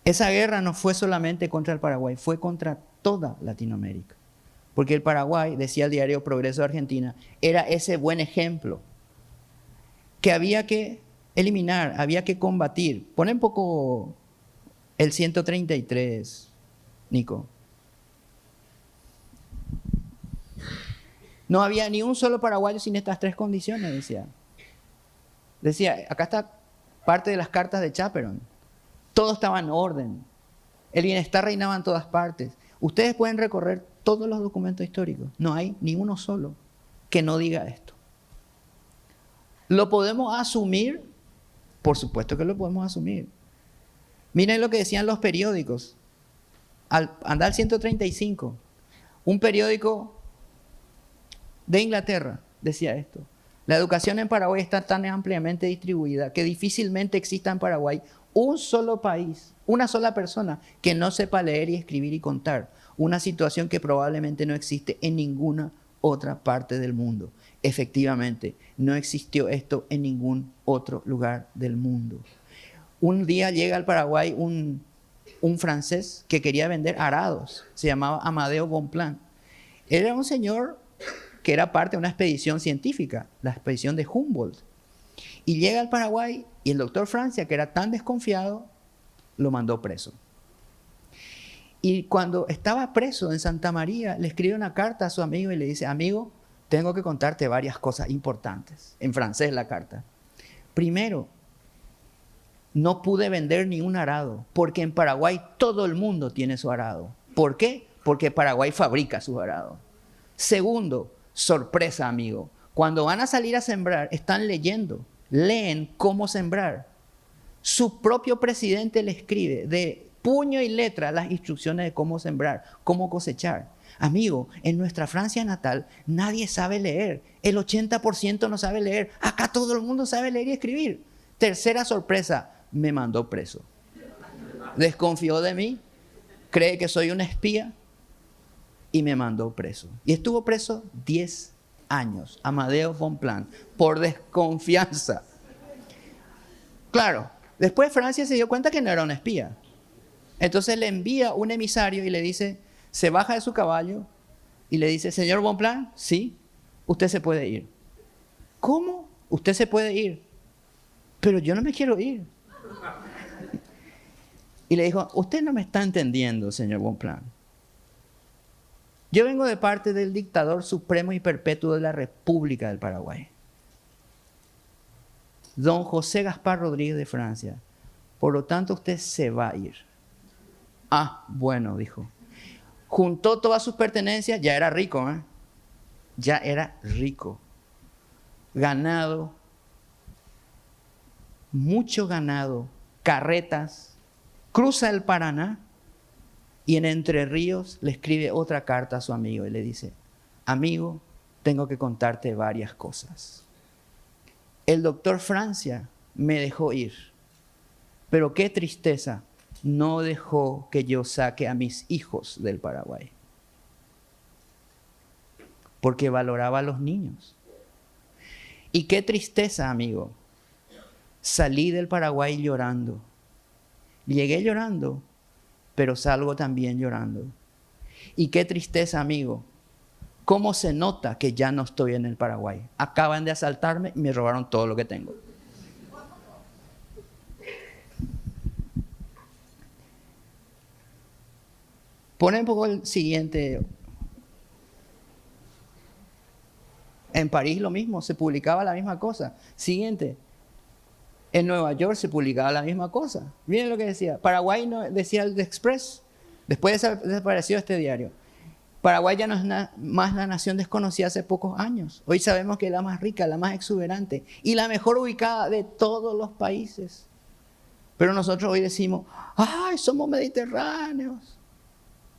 Esa guerra no fue solamente contra el Paraguay, fue contra toda Latinoamérica. Porque el Paraguay, decía el diario Progreso de Argentina, era ese buen ejemplo que había que eliminar, había que combatir. Pon un poco el 133, Nico. No había ni un solo paraguayo sin estas 3 condiciones, decía. Decía, acá está parte de las cartas de Chaperón. Todo estaba en orden. El bienestar reinaba en todas partes. Ustedes pueden recorrer todos los documentos históricos. No hay ni uno solo que no diga esto. ¿Lo podemos asumir? Por supuesto que lo podemos asumir. Miren lo que decían los periódicos. Al andar al 135, un periódico de Inglaterra decía esto. La educación en Paraguay está tan ampliamente distribuida que difícilmente exista en Paraguay un solo país, una sola persona que no sepa leer y escribir y contar. Una situación que probablemente no existe en ninguna otra parte del mundo. Efectivamente, no existió esto en ningún otro lugar del mundo. Un día llega al Paraguay un francés que quería vender arados. Se llamaba Amadeo Bonpland. Era un señor que era parte de una expedición científica, la expedición de Humboldt. Y llega al Paraguay y el doctor Francia, que era tan desconfiado, lo mandó preso. Y cuando estaba preso en Santa María, le escribe una carta a su amigo y le dice: amigo, tengo que contarte varias cosas importantes. En francés la carta. Primero, no pude vender ni un arado, porque en Paraguay todo el mundo tiene su arado. ¿Por qué? Porque Paraguay fabrica su arado. Segundo, sorpresa, amigo. Cuando van a salir a sembrar, están leen cómo sembrar. Su propio presidente le escribe de puño y letra las instrucciones de cómo sembrar, cómo cosechar. Amigo, en nuestra Francia natal nadie sabe leer. El 80% no sabe leer. Acá todo el mundo sabe leer y escribir. Tercera sorpresa, me mandó preso. Desconfió de mí, cree que soy un espía y me mandó preso. Y estuvo preso 10 años, Amadeo Bonpland, por desconfianza. Claro, después Francia se dio cuenta que no era un espía. Entonces le envía un emisario y le dice, se baja de su caballo y le dice: señor Bonpland, sí, usted se puede ir. ¿Cómo? Usted se puede ir. Pero yo no me quiero ir. Y le dijo: usted no me está entendiendo, señor Bonpland. Yo vengo de parte del dictador supremo y perpetuo de la República del Paraguay, don José Gaspar Rodríguez de Francia. Por lo tanto, usted se va a ir. Ah, bueno, dijo. Juntó todas sus pertenencias, ya era rico, ¿eh? Ya era rico. Ganado, mucho ganado, carretas, cruza el Paraná y en Entre Ríos le escribe otra carta a su amigo y le dice: amigo, tengo que contarte varias cosas. El doctor Francia me dejó ir, pero qué tristeza, no dejó que yo saque a mis hijos del Paraguay, porque valoraba a los niños. Y qué tristeza, amigo, salí del Paraguay llorando. Llegué llorando, pero salgo también llorando. Y qué tristeza, amigo, cómo se nota que ya no estoy en el Paraguay. Acaban de asaltarme y me robaron todo lo que tengo. Pone un poco el siguiente. En París lo mismo, se publicaba la misma cosa. Siguiente. En Nueva York se publicaba la misma cosa. Miren lo que decía. Paraguay, no, decía el The Express. Después desapareció este diario. Paraguay ya no es más la nación desconocida hace pocos años. Hoy sabemos que es la más rica, la más exuberante y la mejor ubicada de todos los países. Pero nosotros hoy decimos: ¡ay, somos mediterráneos!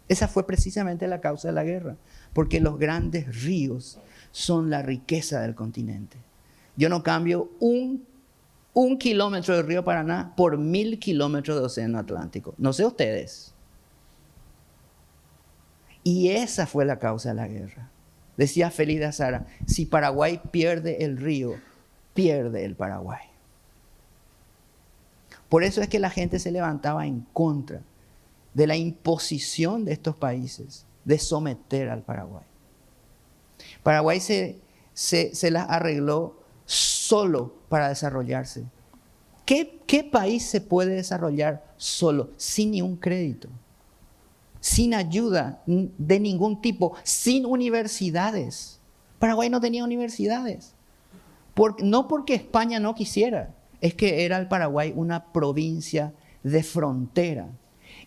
Esa fue precisamente la causa de la guerra. Porque los grandes ríos son la riqueza del continente. Yo no cambio un kilómetro del río Paraná por 1000 kilómetros de océano Atlántico. No sé ustedes. Y esa fue la causa de la guerra. Decía Félix de Azara: si Paraguay pierde el río, pierde el Paraguay. Por eso es que la gente se levantaba en contra de la imposición de estos países de someter al Paraguay. Paraguay se las arregló solo para desarrollarse. ¿Qué país se puede desarrollar solo, sin ni un crédito? Sin ayuda de ningún tipo, sin universidades. Paraguay no tenía universidades. No porque España no quisiera, es que era el Paraguay una provincia de frontera.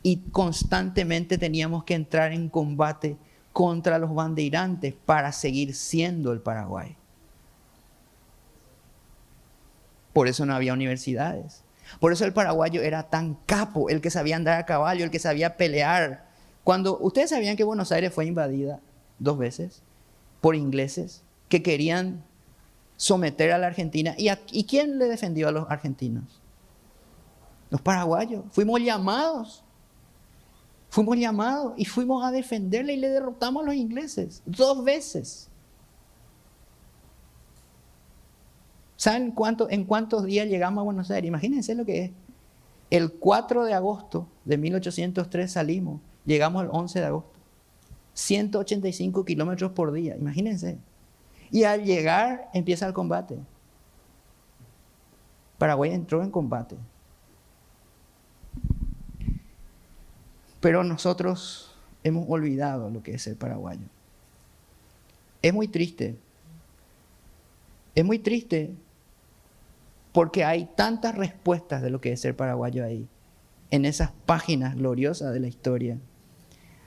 Y constantemente teníamos que entrar en combate contra los bandeirantes para seguir siendo el Paraguay. Por eso no había universidades. Por eso el paraguayo era tan capo, el que sabía andar a caballo, el que sabía pelear. Cuando ustedes sabían que Buenos Aires fue invadida 2 veces por ingleses que querían someter a la Argentina. ¿Y quién le defendió a los argentinos? Los paraguayos. Fuimos llamados y fuimos a defenderle y le derrotamos a los ingleses 2 veces. ¿Saben en cuántos días llegamos a Buenos Aires? Imagínense lo que es. El 4 de agosto de 1803 salimos, llegamos el 11 de agosto. 185 kilómetros por día, imagínense. Y al llegar empieza el combate. Paraguay entró en combate. Pero nosotros hemos olvidado lo que es ser paraguayo. Es muy triste. Es muy triste porque hay tantas respuestas de lo que es ser paraguayo ahí, en esas páginas gloriosas de la historia.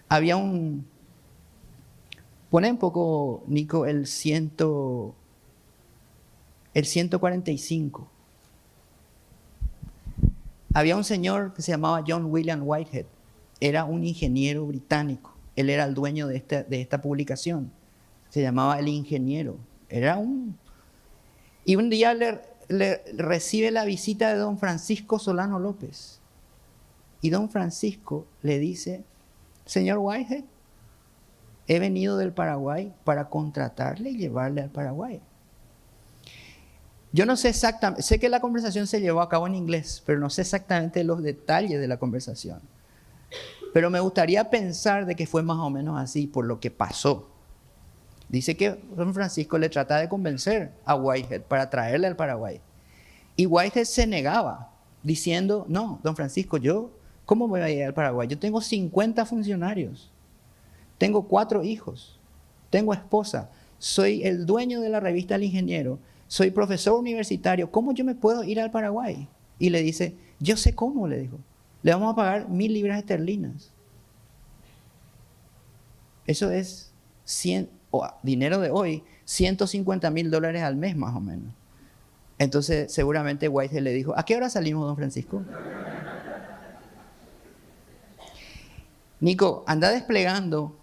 Había un... Pone un poco, Nico, el 145. Había un señor que se llamaba John William Whitehead. Era un ingeniero británico. Él era el dueño de esta publicación. Se llamaba El Ingeniero. Y un día le recibe la visita de don Francisco Solano López. Y don Francisco le dice: señor Whitehead, he venido del Paraguay para contratarle y llevarle al Paraguay. Yo no sé exactamente, sé que la conversación se llevó a cabo en inglés, pero no sé exactamente los detalles de la conversación. Pero me gustaría pensar de que fue más o menos así por lo que pasó. Dice que don Francisco le trata de convencer a Whitehead para traerle al Paraguay. Y Whitehead se negaba, diciendo: no, don Francisco, ¿cómo voy a ir al Paraguay? Yo tengo 50 funcionarios, tengo 4 hijos, tengo esposa, soy el dueño de la revista El Ingeniero, soy profesor universitario, ¿cómo yo me puedo ir al Paraguay? Y le dice: yo sé cómo, le dijo, le vamos a pagar 1.000 libras esterlinas. Eso es dinero de hoy, $150,000 al mes más o menos. Entonces seguramente Whitehead le dijo: ¿a qué hora salimos, don Francisco? Nico, anda desplegando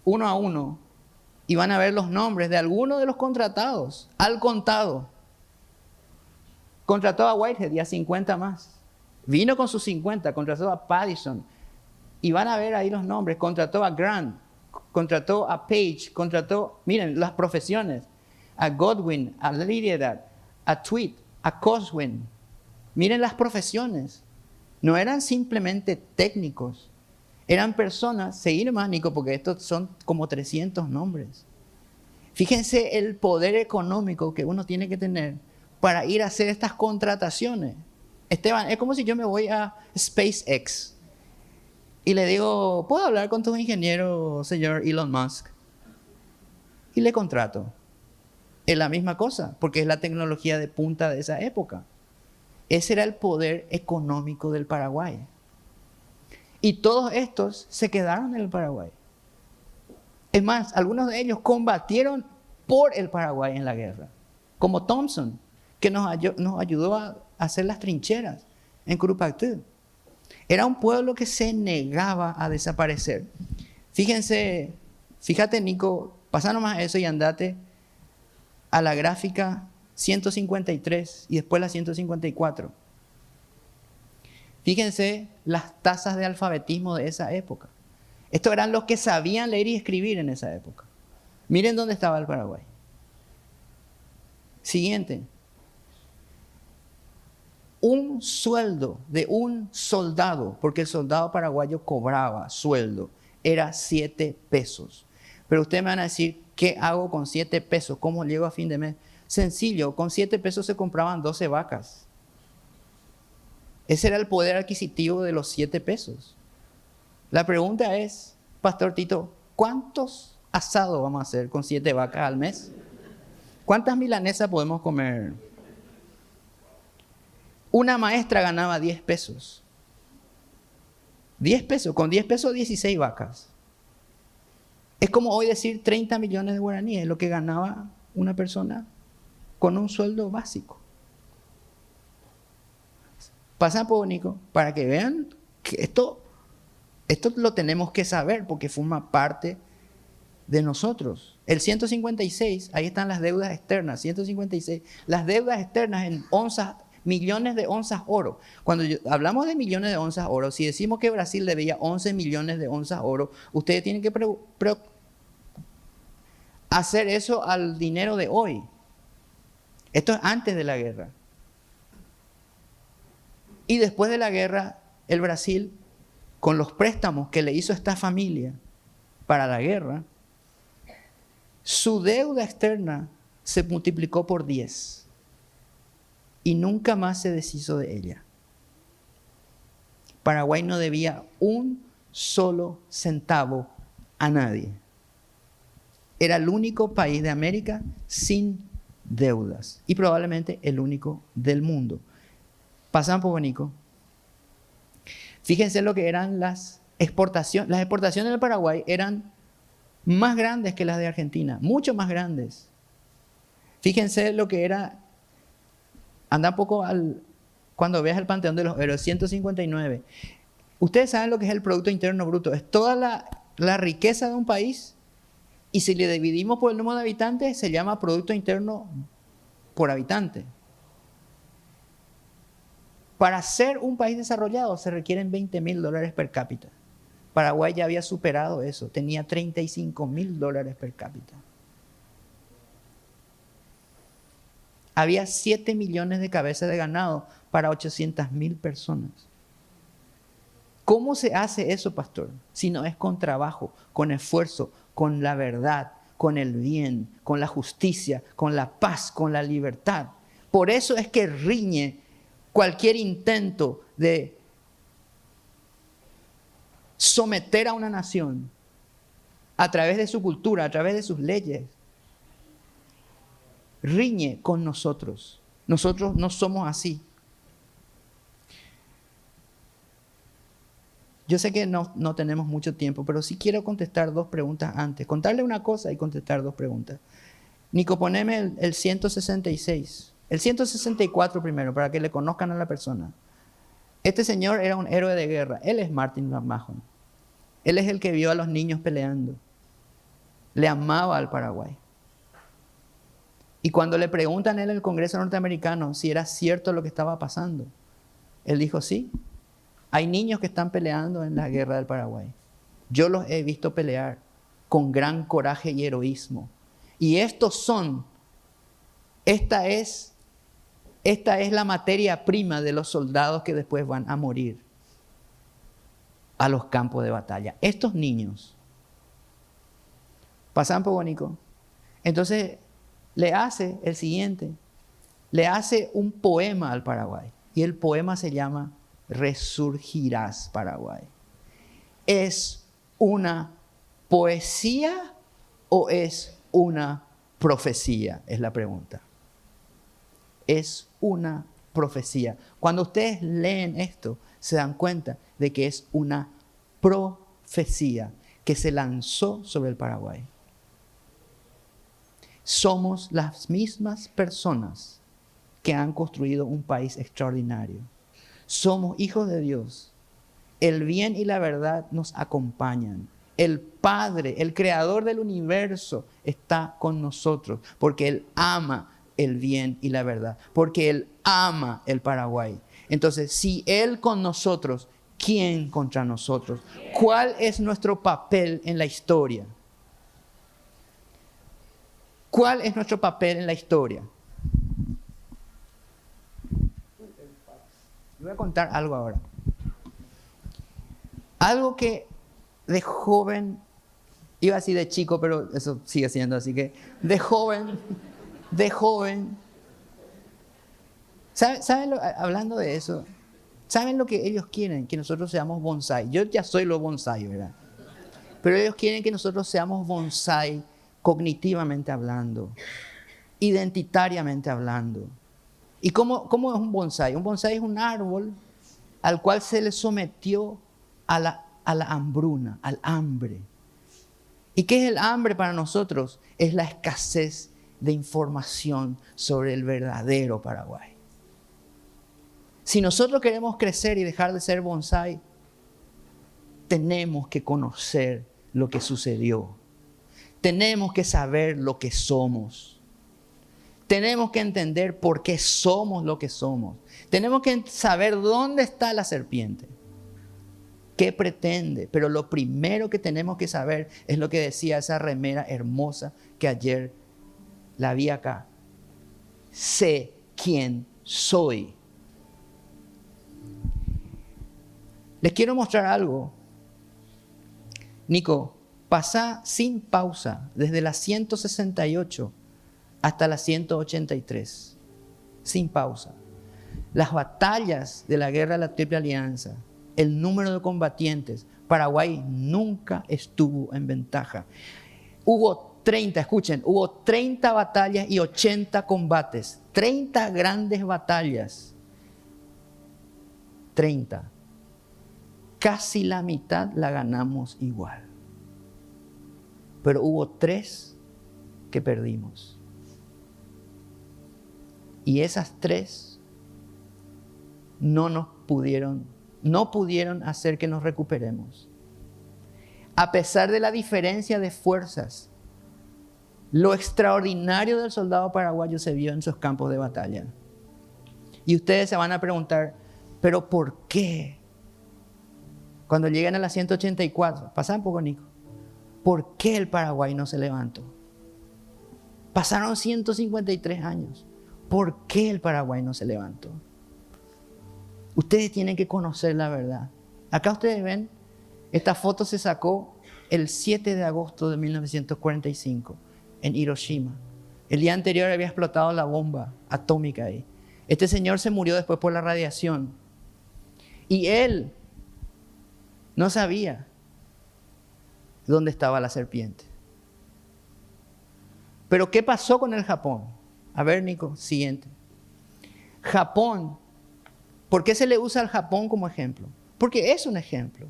uno a uno y van a ver los nombres de algunos de los contratados al contado. Contrató a Whitehead y a 50 más. Vino con sus 50, contrató a Paddison. Y van a ver ahí los nombres. Contrató a Grant, contrató a Page, miren las profesiones, a Godwin, a Lydia, a Tweed, a Coswin. Miren las profesiones. No eran simplemente técnicos. Eran personas, seguir más, Nico, porque estos son como 300 nombres. Fíjense el poder económico que uno tiene que tener para ir a hacer estas contrataciones. Esteban, es como si yo me voy a SpaceX y le digo: ¿puedo hablar con tu ingeniero, señor Elon Musk? Y le contrato. Es la misma cosa, porque es la tecnología de punta de esa época. Ese era el poder económico del Paraguay. Y todos estos se quedaron en el Paraguay. Es más, algunos de ellos combatieron por el Paraguay en la guerra. Como Thompson, que nos ayudó a hacer las trincheras en Curupaytú. Era un pueblo que se negaba a desaparecer. Fíjate, Nico, pasa nomás eso y andate a la gráfica 153 y después la 154. Fíjense las tasas de alfabetismo de esa época. Estos eran los que sabían leer y escribir en esa época. Miren dónde estaba el Paraguay. Siguiente. Un sueldo de un soldado, porque el soldado paraguayo cobraba sueldo, era 7 pesos. Pero ustedes me van a decir: ¿qué hago con 7 pesos? ¿Cómo llego a fin de mes? Sencillo, con 7 pesos se compraban 12 vacas. Ese era el poder adquisitivo de los 7 pesos. La pregunta es, Pastor Tito, ¿cuántos asados vamos a hacer con 7 vacas al mes? ¿Cuántas milanesas podemos comer? Una maestra ganaba 10 pesos. 10 pesos, con 10 pesos 16 vacas. Es como hoy decir 30 millones de guaraníes, es lo que ganaba una persona con un sueldo básico. Pasa por Nico, para que vean que esto lo tenemos que saber porque forma parte de nosotros. El 156, ahí están las deudas externas, 156. Las deudas externas en onzas, millones de onzas oro. Cuando hablamos de millones de onzas oro, si decimos que Brasil debía 11 millones de onzas oro, ustedes tienen que hacer eso al dinero de hoy. Esto es antes de la guerra. Y después de la guerra, el Brasil, con los préstamos que le hizo esta familia para la guerra, su deuda externa se multiplicó por 10 y nunca más se deshizo de ella. Paraguay no debía un solo centavo a nadie. Era el único país de América sin deudas y probablemente el único del mundo. Pasan por Nico. Fíjense lo que eran las exportaciones. Las exportaciones del Paraguay eran más grandes que las de Argentina, mucho más grandes. Fíjense lo que era, anda un poco cuando veas el Panteón de los Héroes, 159. Ustedes saben lo que es el Producto Interno Bruto, es toda la riqueza de un país y si le dividimos por el número de habitantes se llama Producto Interno por habitante. Para ser un país desarrollado se requieren $20,000 per cápita. Paraguay ya había superado eso, tenía $35,000 per cápita. Había 7 millones de cabezas de ganado para 800,000 personas. ¿Cómo se hace eso, pastor? Si no es con trabajo, con esfuerzo, con la verdad, con el bien, con la justicia, con la paz, con la libertad. Por eso es que riñe cualquier intento de someter a una nación a través de su cultura, a través de sus leyes. Riñe con nosotros. Nosotros no somos así. Yo sé que no tenemos mucho tiempo, pero sí quiero contestar 2 preguntas antes. Contarle una cosa y contestar 2 preguntas. Nico, poneme el 166. El 164 primero, para que le conozcan a la persona. Este señor era un héroe de guerra. Él es Martin Mahon. Él es el que vio a los niños peleando. Le amaba al Paraguay. Y cuando le preguntan en el Congreso norteamericano si era cierto lo que estaba pasando, él dijo sí. Hay niños que están peleando en la guerra del Paraguay. Yo los he visto pelear con gran coraje y heroísmo. Y esta es la materia prima de los soldados que después van a morir a los campos de batalla. Estos niños pasan por Bonico. Entonces le hace el siguiente. Le hace un poema al Paraguay. Y el poema se llama Resurgirás, Paraguay. ¿Es una poesía o es una profecía? Es la pregunta. Es una profecía. Cuando ustedes leen esto, se dan cuenta de que es una profecía que se lanzó sobre el Paraguay. Somos las mismas personas que han construido un país extraordinario. Somos hijos de Dios. El bien y la verdad nos acompañan. El Padre, el Creador del universo, está con nosotros porque Él ama el bien y la verdad, porque Él ama el Paraguay. Entonces, si Él con nosotros, ¿quién contra nosotros? ¿Cuál es nuestro papel en la historia? ¿Cuál es nuestro papel en la historia? Voy a contar algo ahora. Algo que de joven, iba así de chico, pero eso sigue siendo así que de joven, ¿saben hablando de eso? ¿Saben lo que ellos quieren? Que nosotros seamos bonsai. Yo ya soy lo bonsai, ¿verdad? Pero ellos quieren que nosotros seamos bonsai cognitivamente hablando, identitariamente hablando. ¿Y cómo es un bonsai? Un bonsai es un árbol al cual se le sometió a la hambruna, al hambre. ¿Y qué es el hambre para nosotros? Es la escasez de información sobre el verdadero Paraguay. Si nosotros queremos crecer y dejar de ser bonsai, tenemos que conocer lo que sucedió. tenemos que saber lo que somos. Tenemos que entender por qué somos lo que somos. Tenemos que saber dónde está la serpiente. ¿Qué pretende? Pero lo primero que tenemos que saber es lo que decía esa remera hermosa que ayer la vi acá. Sé quién soy. Les quiero mostrar algo. Nico, pasa sin pausa desde la 168 hasta la 183. Sin pausa. Las batallas de la guerra de la Triple Alianza, el número de combatientes, Paraguay nunca estuvo en ventaja. Hubo 30 batallas y 80 combates. 30 grandes batallas. 30. Casi la mitad la ganamos igual. Pero hubo 3 que perdimos. Y esas 3 no pudieron hacer que nos recuperemos. A pesar de la diferencia de fuerzas, lo extraordinario del soldado paraguayo se vio en sus campos de batalla. Y ustedes se van a preguntar, ¿pero por qué? Cuando lleguen a la 184, pasa un poco, Nico, ¿por qué el Paraguay no se levantó? Pasaron 153 años. ¿Por qué el Paraguay no se levantó? Ustedes tienen que conocer la verdad. Acá ustedes ven, esta foto se sacó el 7 de agosto de 1945 en Hiroshima. El día anterior había explotado la bomba atómica ahí. Este señor se murió después por la radiación. Y él no sabía dónde estaba la serpiente. Pero ¿qué pasó con el Japón? A ver, Nico, siguiente. Japón. ¿Por qué se le usa al Japón como ejemplo? Porque es un ejemplo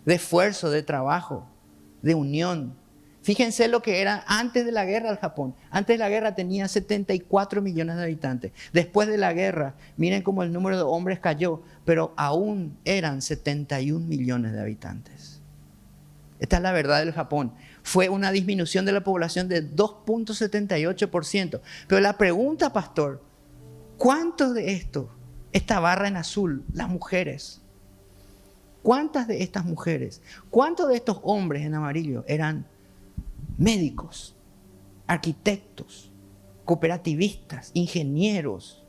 de esfuerzo, de trabajo, de unión. Fíjense lo que era antes de la guerra el Japón. Antes de la guerra tenía 74 millones de habitantes. Después de la guerra, miren cómo el número de hombres cayó, pero aún eran 71 millones de habitantes. Esta es la verdad del Japón. Fue una disminución de la población de 2.78%. Pero la pregunta, pastor, ¿cuántos de estos, esta barra en azul, las mujeres? ¿Cuántas de estas mujeres, cuántos de estos hombres en amarillo eran médicos, arquitectos, cooperativistas, ingenieros?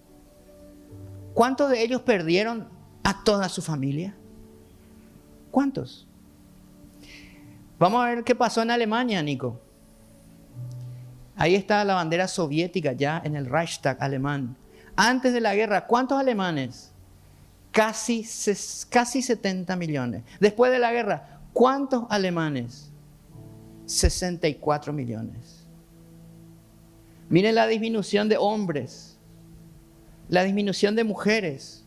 ¿Cuántos de ellos perdieron a toda su familia? ¿Cuántos? Vamos a ver qué pasó en Alemania, Nico. Ahí está la bandera soviética ya en el Reichstag alemán. Antes de la guerra, ¿cuántos alemanes? Casi 70 millones. Después de la guerra, ¿cuántos alemanes? 64 millones. Miren la disminución de hombres, la disminución de mujeres.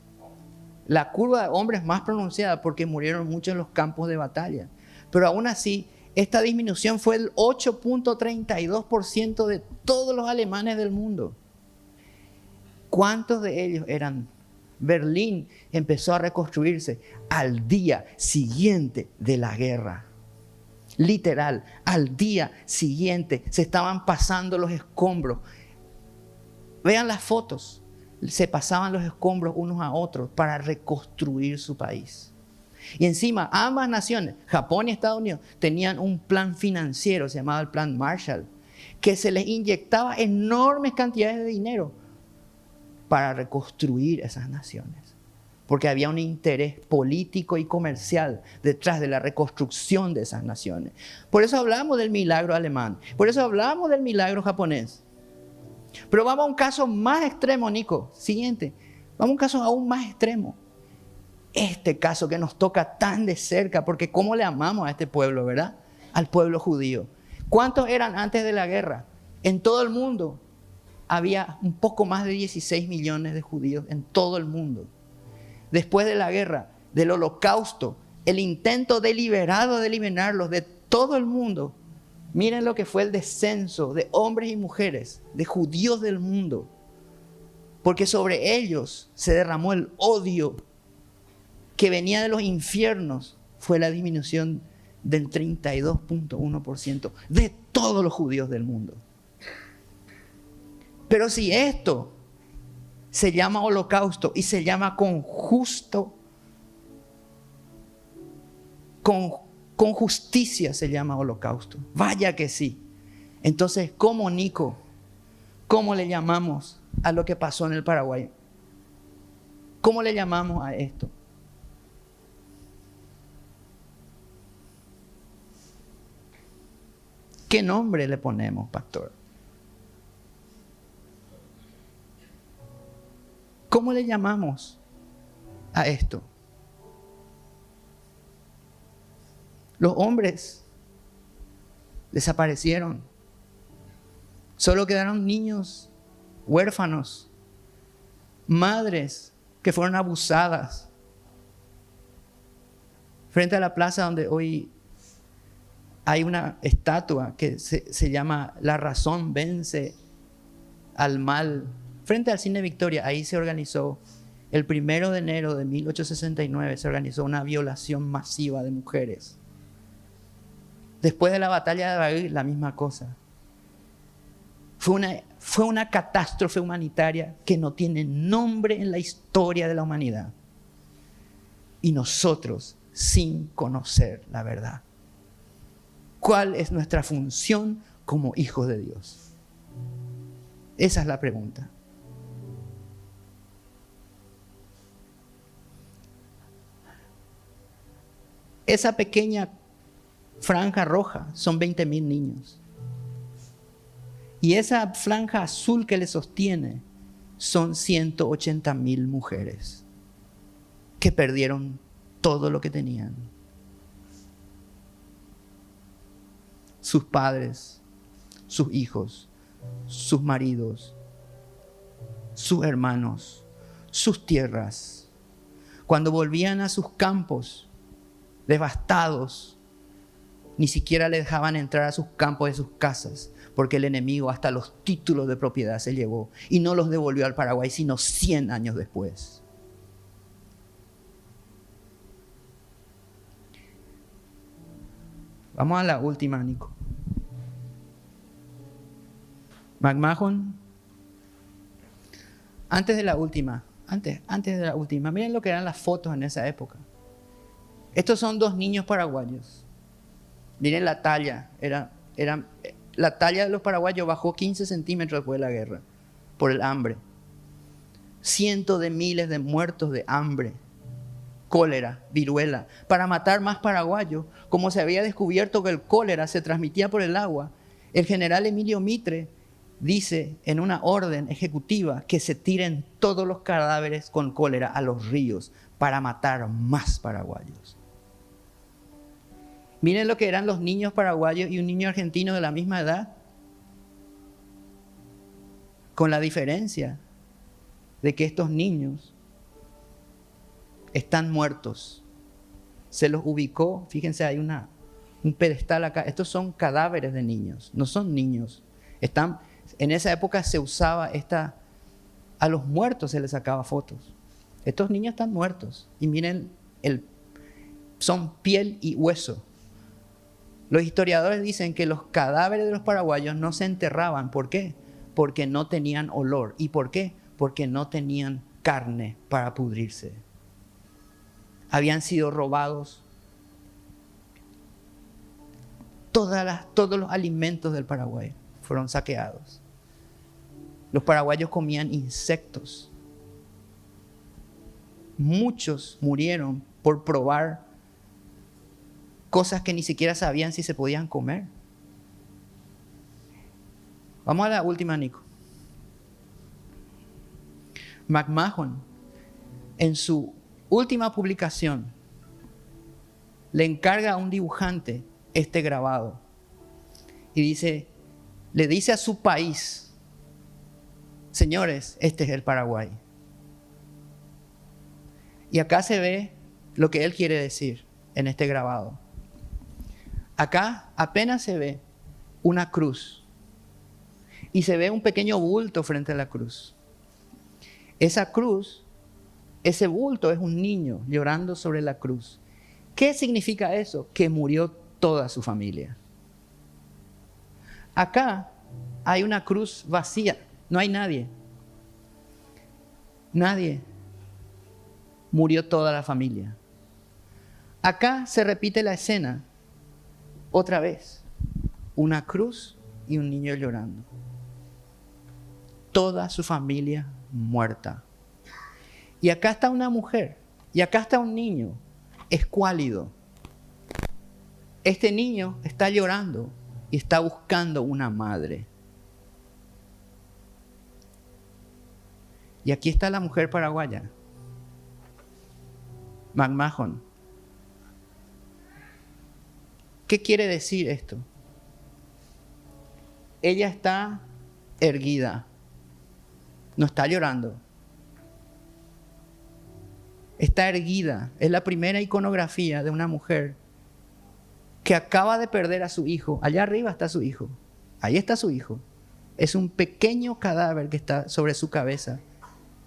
La curva de hombres más pronunciada porque murieron muchos en los campos de batalla. Pero aún así, esta disminución fue el 8.32% de todos los alemanes del mundo. ¿Cuántos de ellos eran? Berlín empezó a reconstruirse al día siguiente de la guerra. Literal, al día siguiente se estaban pasando los escombros. Vean las fotos. Se pasaban los escombros unos a otros para reconstruir su país. Y encima, ambas naciones, Japón y Estados Unidos, tenían un plan financiero, se llamaba el Plan Marshall, que se les inyectaba enormes cantidades de dinero para reconstruir esas naciones. Porque había un interés político y comercial detrás de la reconstrucción de esas naciones. Por eso hablamos del milagro alemán, por eso hablamos del milagro japonés. Pero vamos a un caso más extremo, Nico. Siguiente, vamos a un caso aún más extremo. Este caso que nos toca tan de cerca, porque cómo le amamos a este pueblo, ¿verdad? Al pueblo judío. ¿Cuántos eran antes de la guerra? En todo el mundo había un poco más de 16 millones de judíos en todo el mundo. Después de la guerra, del holocausto, el intento deliberado de eliminarlos de todo el mundo, miren lo que fue el descenso de hombres y mujeres, de judíos del mundo, porque sobre ellos se derramó el odio que venía de los infiernos. Fue la disminución del 32.1% de todos los judíos del mundo. Pero si esto se llama holocausto y se llama con justicia se llama holocausto. Vaya que sí. Entonces, ¿cómo, Nico? ¿Cómo le llamamos a lo que pasó en el Paraguay? ¿Cómo le llamamos a esto? ¿Qué nombre le ponemos, pastor? ¿Cómo le llamamos a esto? Los hombres desaparecieron. Solo quedaron niños, huérfanos, madres que fueron abusadas. Frente a la plaza donde hoy hay una estatua que se llama La razón vence al mal. Frente al Cine Victoria, ahí se organizó, el 1 de enero de 1869, se organizó una violación masiva de mujeres. Después de la batalla de Bagruz, la misma cosa. Fue una catástrofe humanitaria que no tiene nombre en la historia de la humanidad. Y nosotros, sin conocer la verdad. ¿Cuál es nuestra función como hijos de Dios? Esa es la pregunta. Esa pequeña franja roja son 20,000 niños. Y esa franja azul que le sostiene son 180,000 mujeres que perdieron todo lo que tenían. Sus padres, sus hijos, sus maridos, sus hermanos, sus tierras. Cuando volvían a sus campos, devastados, ni siquiera le dejaban entrar a sus campos de sus casas, porque el enemigo hasta los títulos de propiedad se llevó y no los devolvió al Paraguay, sino 100 años después. Vamos a la última, Nico. McMahon, antes de la última, miren lo que eran las fotos en esa época. Estos son 2 niños paraguayos. Miren la talla. La talla de los paraguayos bajó 15 centímetros después de la guerra por el hambre. Cientos de miles de muertos de hambre, cólera, viruela. Para matar más paraguayos, como se había descubierto que el cólera se transmitía por el agua, el general Emilio Mitre dice en una orden ejecutiva que se tiren todos los cadáveres con cólera a los ríos para matar más paraguayos. Miren lo que eran los niños paraguayos y un niño argentino de la misma edad, con la diferencia de que estos niños están muertos. Se los ubicó, fíjense, hay un pedestal acá. Estos son cadáveres de niños, no son niños. En esa época se usaba a los muertos se les sacaba fotos. Estos niños están muertos y miren, son piel y hueso. Los historiadores dicen que los cadáveres de los paraguayos no se enterraban. ¿Por qué? Porque no tenían olor. ¿Y por qué? Porque no tenían carne para pudrirse. Habían sido robados todos los alimentos del Paraguay. Fueron saqueados. Los paraguayos comían insectos. Muchos murieron por probar cosas que ni siquiera sabían si se podían comer. Vamos a la última, Nico. McMahon, en su última publicación, le encarga a un dibujante este grabado. Y le dice a su país: señores, este es el Paraguay. Y acá se ve lo que él quiere decir en este grabado. Acá apenas se ve una cruz y se ve un pequeño bulto frente a la cruz. Esa cruz, ese bulto es un niño llorando sobre la cruz. ¿Qué significa eso? Que murió toda su familia. Acá hay una cruz vacía, no hay nadie. Nadie. Murió toda la familia. Acá se repite la escena otra vez. Una cruz y un niño llorando. Toda su familia muerta. Y acá está una mujer, y acá está un niño, escuálido. Este niño está llorando y está buscando una madre. Y aquí está la mujer paraguaya, McMahon. ¿Qué quiere decir esto? Ella está erguida, no está llorando. Está erguida. Es la primera iconografía de una mujer que acaba de perder a su hijo. Allá arriba está su hijo. Ahí está su hijo. Es un pequeño cadáver que está sobre su cabeza.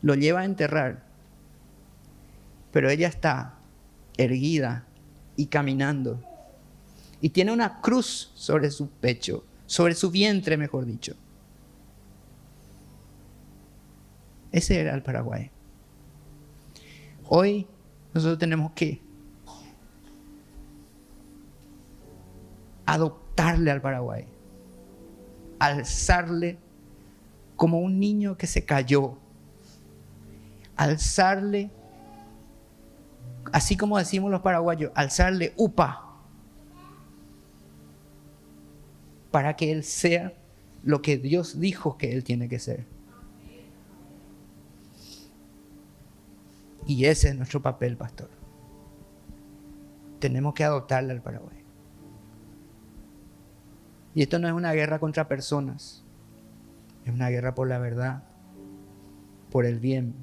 Lo lleva a enterrar. Pero ella está erguida y caminando. Y tiene una cruz sobre su pecho, sobre su vientre, mejor dicho. Ese era el Paraguay. Hoy nosotros tenemos que adoptarle al Paraguay, alzarle como un niño que se cayó, alzarle, así como decimos los paraguayos, alzarle upa, para que él sea lo que Dios dijo que él tiene que ser. Y ese es nuestro papel, pastor. Tenemos que adoptarle al Paraguay. Y esto no es una guerra contra personas. Es una guerra por la verdad, por el bien,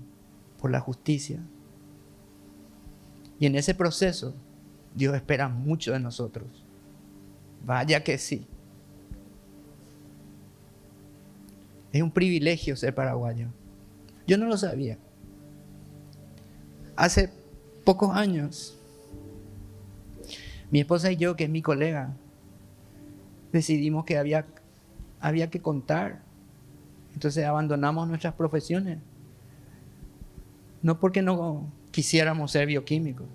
por la justicia. Y en ese proceso, Dios espera mucho de nosotros. Vaya que sí. Es un privilegio ser paraguayo. Yo no lo sabía. Hace pocos años, mi esposa y yo, que es mi colega, decidimos que había que contar. Entonces abandonamos nuestras profesiones. No porque no quisiéramos ser bioquímicos.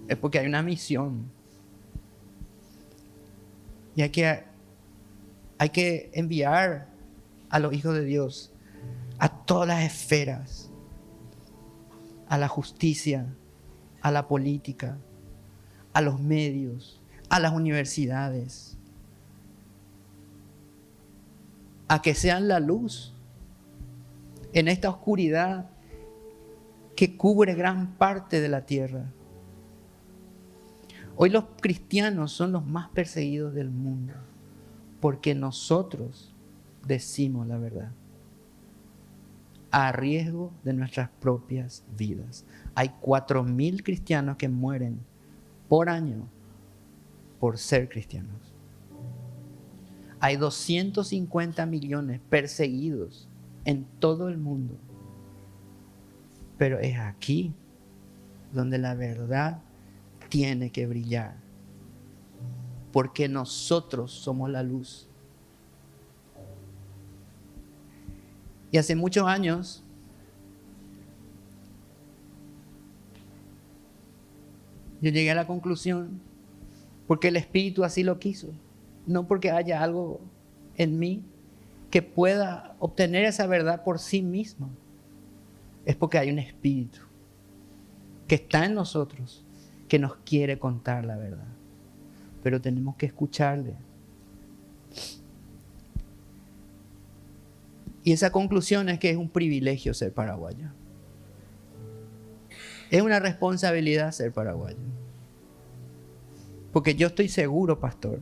Es porque hay una misión. Y hay que enviar a los hijos de Dios a todas las esferas, a la justicia, a la política, a los medios, a las universidades, a que sean la luz en esta oscuridad que cubre gran parte de la tierra. Hoy los cristianos son los más perseguidos del mundo porque nosotros decimos la verdad a riesgo de nuestras propias vidas. Hay 4.000 cristianos que mueren por año por ser cristianos. Hay 250 millones perseguidos en todo el mundo. Pero es aquí donde la verdad tiene que brillar. Porque nosotros somos la luz. Y hace muchos años, yo llegué a la conclusión, porque el Espíritu así lo quiso, no porque haya algo en mí que pueda obtener esa verdad por sí mismo, es porque hay un Espíritu que está en nosotros, que nos quiere contar la verdad, pero tenemos que escucharle. Y esa conclusión es que es un privilegio ser paraguayo. Es una responsabilidad ser paraguayo. Porque yo estoy seguro, pastor,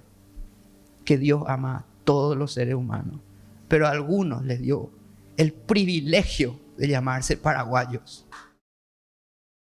que Dios ama a todos los seres humanos. Pero a algunos les dio el privilegio de llamarse paraguayos.